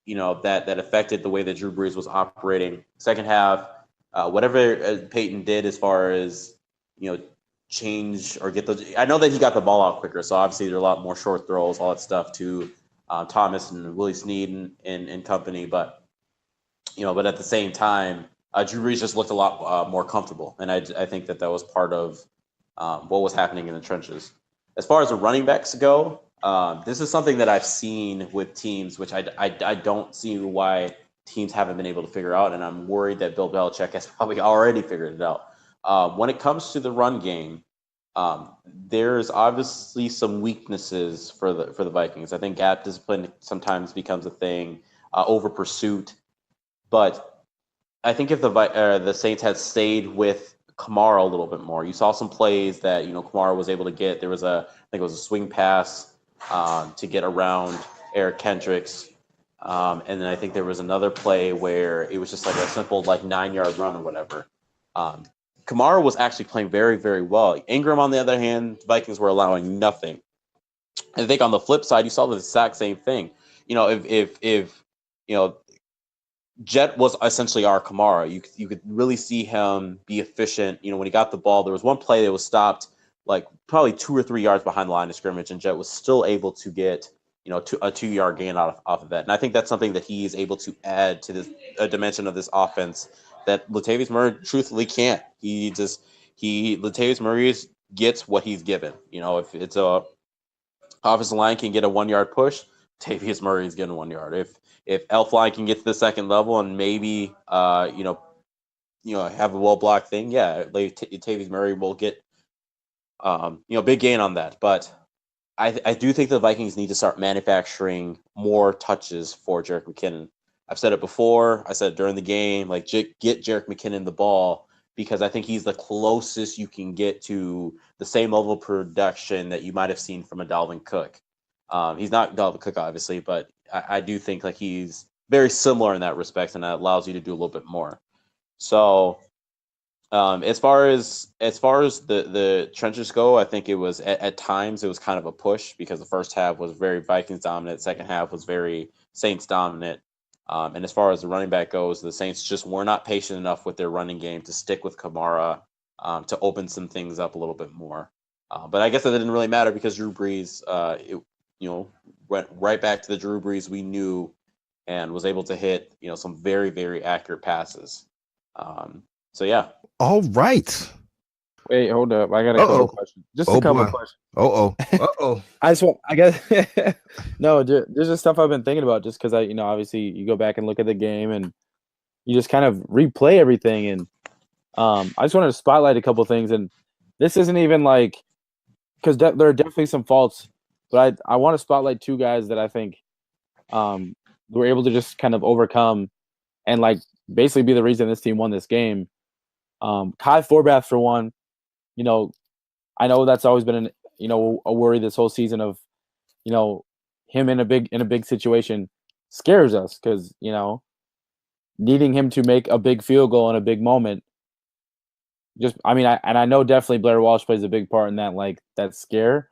that affected the way that Drew Brees was operating. Second half, whatever Payton did as far as change or get those. I know that he got the ball out quicker, so obviously there are a lot more short throws, all that stuff to Thomas and Willie Snead and company. But But at the same time, Drew Brees just looked a lot more comfortable, and I think that was part of what was happening in the trenches. As far as the running backs go, this is something that I've seen with teams, which I don't see why teams haven't been able to figure out, and I'm worried that Bill Belichick has probably already figured it out. When it comes to the run game, there's obviously some weaknesses for the Vikings. I think gap discipline sometimes becomes a thing, over pursuit, but I think if the Saints had stayed with Kamara a little bit more, you saw some plays that Kamara was able to get. There was I think it was a swing pass to get around Eric Kendricks, and then I think there was another play where it was just like a simple 9-yard run or whatever. Kamara was actually playing very, very well. Ingram, on the other hand, Vikings were allowing nothing. I think on the flip side, you saw the exact same thing. If Jet was essentially our Kamara, you could really see him be efficient. When he got the ball, there was one play that was stopped probably 2 or 3 yards behind the line of scrimmage, and Jet was still able to get a 2-yard gain off of that. And I think that's something that he is able to add to this dimension of this offense that Latavius Murray truthfully can't. Latavius Murray gets what he's given. If it's a offensive line can get a 1-yard push, Latavius Murray is getting 1 yard. If Elfline can get to the second level and maybe have a well blocked thing, Latavius Murray will get big gain on that. But I do think the Vikings need to start manufacturing more touches for Jerick McKinnon. I've said it before. I said it during the game. Get Jerick McKinnon the ball, because I think he's the closest you can get to the same level of production that you might have seen from a Dalvin Cook. He's not Dalvin Cook, obviously, but I do think he's very similar in that respect, and that allows you to do a little bit more. So, as far as the trenches go, I think it was at times it was kind of a push, because the first half was very Vikings dominant, second half was very Saints dominant. And as far as the running back goes, the Saints just were not patient enough with their running game to stick with Kamara to open some things up a little bit more. But I guess that didn't really matter, because Drew Brees, went right back to the Drew Brees we knew, and was able to hit some very, very accurate passes. So yeah. All right. Wait, hold up. I got a couple questions. Just a couple questions. I guess no, there's just stuff I've been thinking about, just because obviously you go back and look at the game and you just kind of replay everything. And I just wanted to spotlight a couple things. And this isn't even because there are definitely some faults, but I want to spotlight 2 guys that I think were able to just kind of overcome and basically be the reason this team won this game. Kai Forbath, for one. I know that's always been a worry this whole season of, him in a big situation scares us, because, needing him to make a big field goal in a big moment. I know definitely Blair Walsh plays a big part in that, that scare,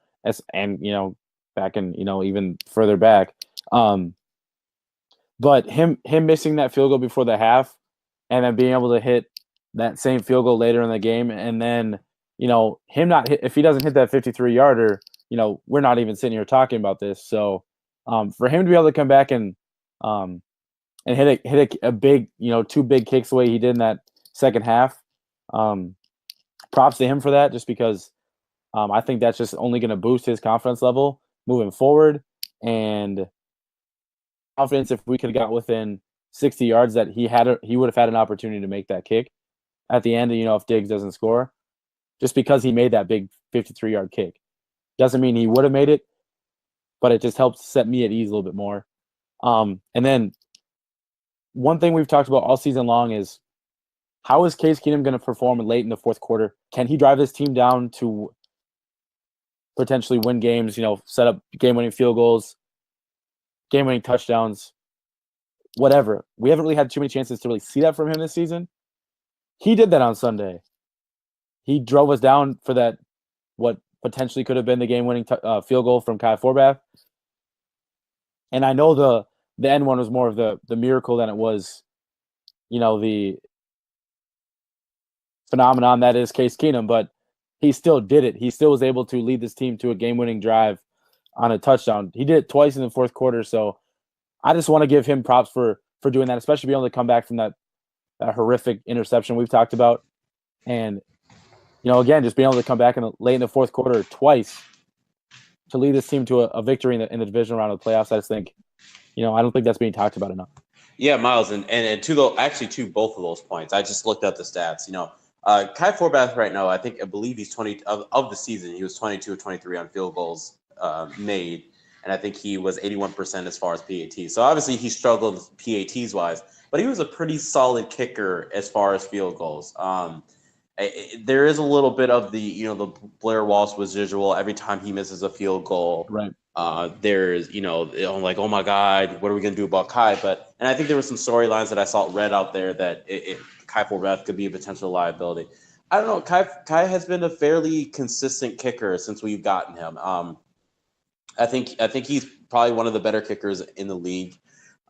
back in, even further back. But him missing that field goal before the half, and then being able to hit that same field goal later in the game, and then him not hit, if he doesn't hit that 53-yarder, we're not even sitting here talking about this. So for him to be able to come back and hit a big, 2 big kicks the way he did in that second half, props to him for that, just because I think that's just only going to boost his confidence level moving forward, and confidence if we could have got within 60 yards that he would have had an opportunity to make that kick at the end, if Diggs doesn't score. Just because he made that big 53-yard kick doesn't mean he would have made it, but it just helps set me at ease a little bit more. And then one thing we've talked about all season long is, how is Case Keenum going to perform late in the fourth quarter? Can he drive this team down to potentially win games, set up game-winning field goals, game-winning touchdowns, whatever? We haven't really had too many chances to really see that from him this season. He did that on Sunday. He drove us down for that, what potentially could have been the game-winning field goal from Kai Forbath. And I know the end one was more of the miracle than it was, the phenomenon that is Case Keenum, but he still did it. He still was able to lead this team to a game-winning drive on a touchdown. He did it twice in the fourth quarter, so I just want to give him props for for doing that, especially being able to come back from that horrific interception we've talked about. And, again, just being able to come back late in the fourth quarter twice to lead this team to a victory in the division round of the playoffs, I just think, I don't think that's being talked about enough. Yeah, Myles, and to both of those points, I just looked up the stats. Kai Forbath right now, I believe he's 20 of the season. He was 22 or 23 on field goals made, and I think he was 81% as far as PATs. So obviously he struggled PATs wise, but he was a pretty solid kicker as far as field goals. There is a little bit of the Blair Walsh residual every time he misses a field goal. Right. There's like, oh my God, what are we gonna do about Kai? And I think there were some storylines that I saw read out there that Kai Forbath could be a potential liability. I don't know. Kai has been a fairly consistent kicker since we've gotten him. I think he's probably one of the better kickers in the league.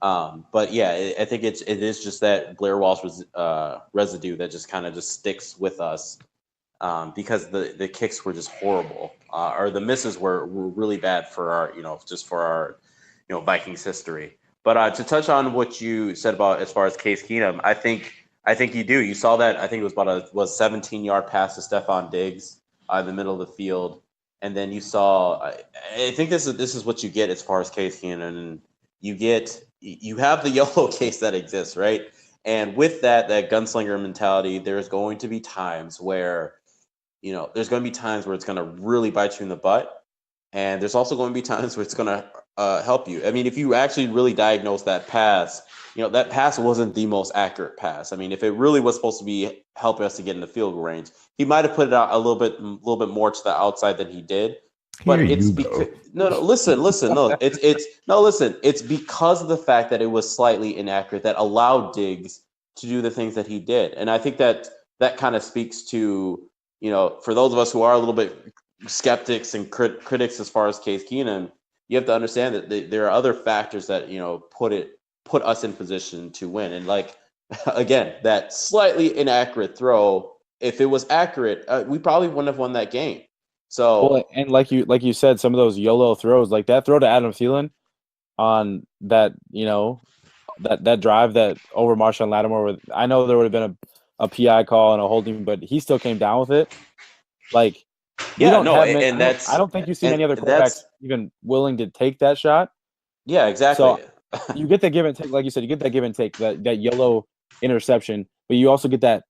But yeah, I think it is just that Blair Walsh was residue that just kind of just sticks with us because the kicks were just horrible, or the misses were really bad for our Vikings history. But to touch on what you said about as far as Case Keenum, I think you do. You saw that. I think it was about a 17-yard pass to Stephon Diggs in the middle of the field, and then you saw. I think this is what you get as far as Case Keenum, and you have the yellow case that exists, right? And with that gunslinger mentality, there's going to be times where, it's going to really bite you in the butt. And there's also going to be times where it's going to help you. I mean, if you actually really diagnose that pass, that pass wasn't the most accurate pass. I mean, if it really was supposed to be helping us to get in the field goal range, he might have put it out a little bit more to the outside than he did. But it's because it's because of the fact that it was slightly inaccurate that allowed Diggs to do the things that he did. And I think that kind of speaks to, for those of us who are a little bit skeptics and critics as far as Case Keenum, you have to understand that there are other factors that, put us in position to win. And like, again, that slightly inaccurate throw, if it was accurate, we probably wouldn't have won that game. So, and like you said, some of those YOLO throws, like that throw to Adam Thielen on that, that drive that over Marshawn Lattimore, I know there would have been a PI call and a holding, but he still came down with it. Like, I don't think you've seen any other quarterbacks even willing to take that shot. Yeah, exactly. So you get that give and take, like you said, you get that give and take, that YOLO interception, but you also get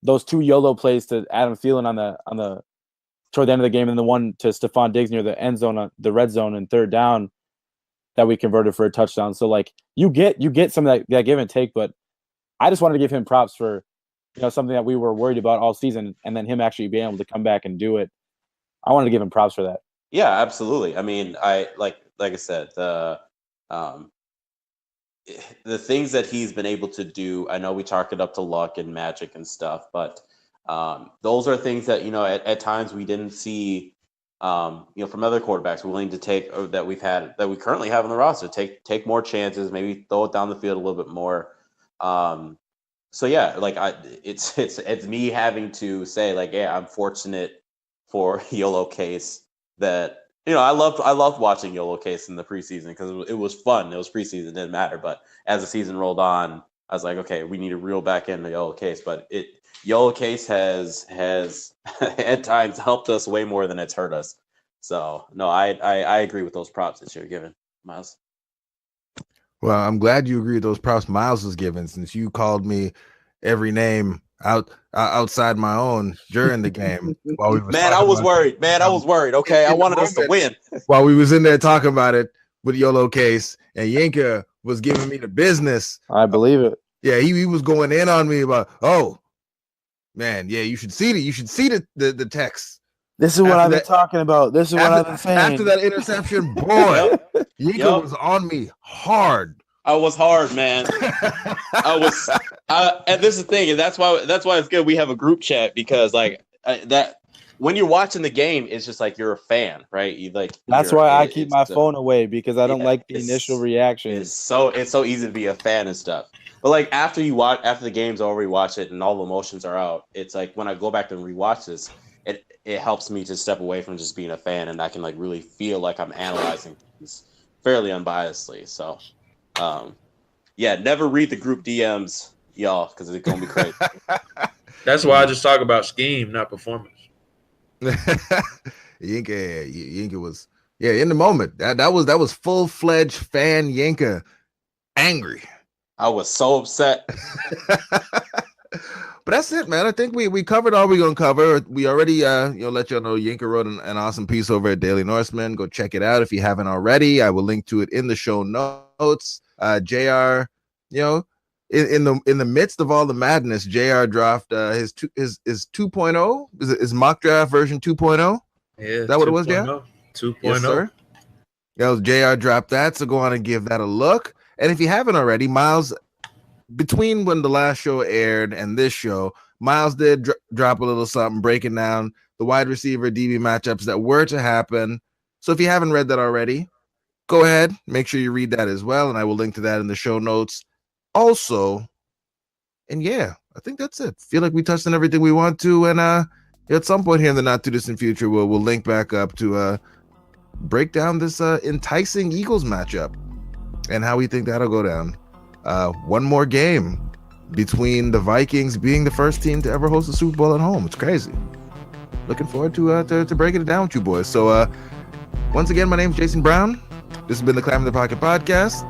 those two YOLO plays to Adam Thielen on the toward the end of the game, and the one to Stephon Diggs near the end zone, the red zone, and third down that we converted for a touchdown. So like you get some of that give and take, but I just wanted to give him props for something that we were worried about all season, and then him actually being able to come back and do it. I wanted to give him props for that. Yeah, absolutely. I mean, like I said, the things that he's been able to do. I know we chalk it up to luck and magic and stuff, but those are things that at times we didn't see from other quarterbacks willing to take, or that we currently have on the roster, take more chances, maybe throw it down the field a little bit more. So yeah, like it's me having to say, like, yeah, I'm fortunate for YOLO Case that I loved watching YOLO Case in the preseason because it was fun. It was preseason, it didn't matter. But as the season rolled on, I was like, okay, we need to reel back in the YOLO Case. But YOLO Case has at times helped us way more than it's hurt us. So no, I agree with those props that you're giving, Myles. Well, I'm glad you agree with those props Myles was given, since you called me every name outside my own during the game. While we I was worried. I was worried. Okay, I wanted us to win. While we was in there talking about it with YOLO Case, and Yinka was giving me the business. I believe it. Yeah, he was going in on me about, oh man, yeah, you should see the text. This is what I've been talking about. This is what I've been saying. After that interception, boy, Yinka was on me hard. I was hard, man. And this is the thing, and that's why it's good we have a group chat, because like that when you're watching the game, it's just like you're a fan, right? That's why I keep my phone away, because I don't like the initial reaction. It's so easy to be a fan and stuff. But like after the game's over, you watch it and all the emotions are out. It's like when I go back and rewatch this, it helps me to step away from just being a fan, and I can like really feel like I'm analyzing things fairly unbiasedly. So, Yeah, never read the group DMs, y'all, because it's gonna be crazy. That's why I just talk about scheme, not performance. Yinka was in the moment. That was full-fledged fan Yinka angry. I was so upset. But that's it, man. I think we covered all we're gonna cover. We already let y'all know Yinka wrote an awesome piece over at Daily Norseman. Go check it out if you haven't already. I will link to it in the show notes. JR, in the midst of all the madness, JR dropped his 2.0. Is it his mock draft version 2.0? Yeah, is that what it was, JR? 2.0. Yes, sir. That was JR dropped that, so go on and give that a look. And if you haven't already, Myles, between when the last show aired and this show, Myles did drop a little something breaking down the wide receiver DB matchups that were to happen. So if you haven't read that already, go ahead, make sure you read that as well, and I will link to that in the show notes also. And yeah, I think that's it. Feel like we touched on everything we want to, and at some point here in the not too distant future, we'll link back up to break down this enticing Eagles matchup and how we think that'll go down. One more game between the Vikings being the first team to ever host a Super Bowl at home. It's crazy. Looking forward to breaking it down with you boys. So once again, my name is Jason Brown. This has been the Climb in the Pocket podcast.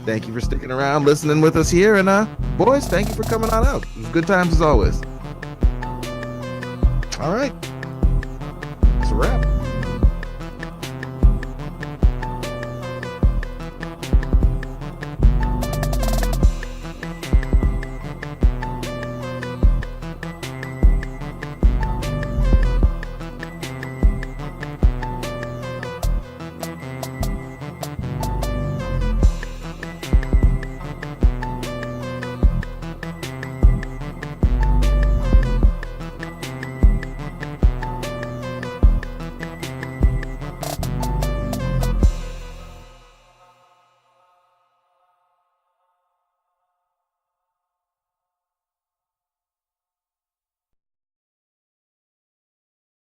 Thank you for sticking around, listening with us here. And boys, thank you for coming on out. It was good times as always. All right.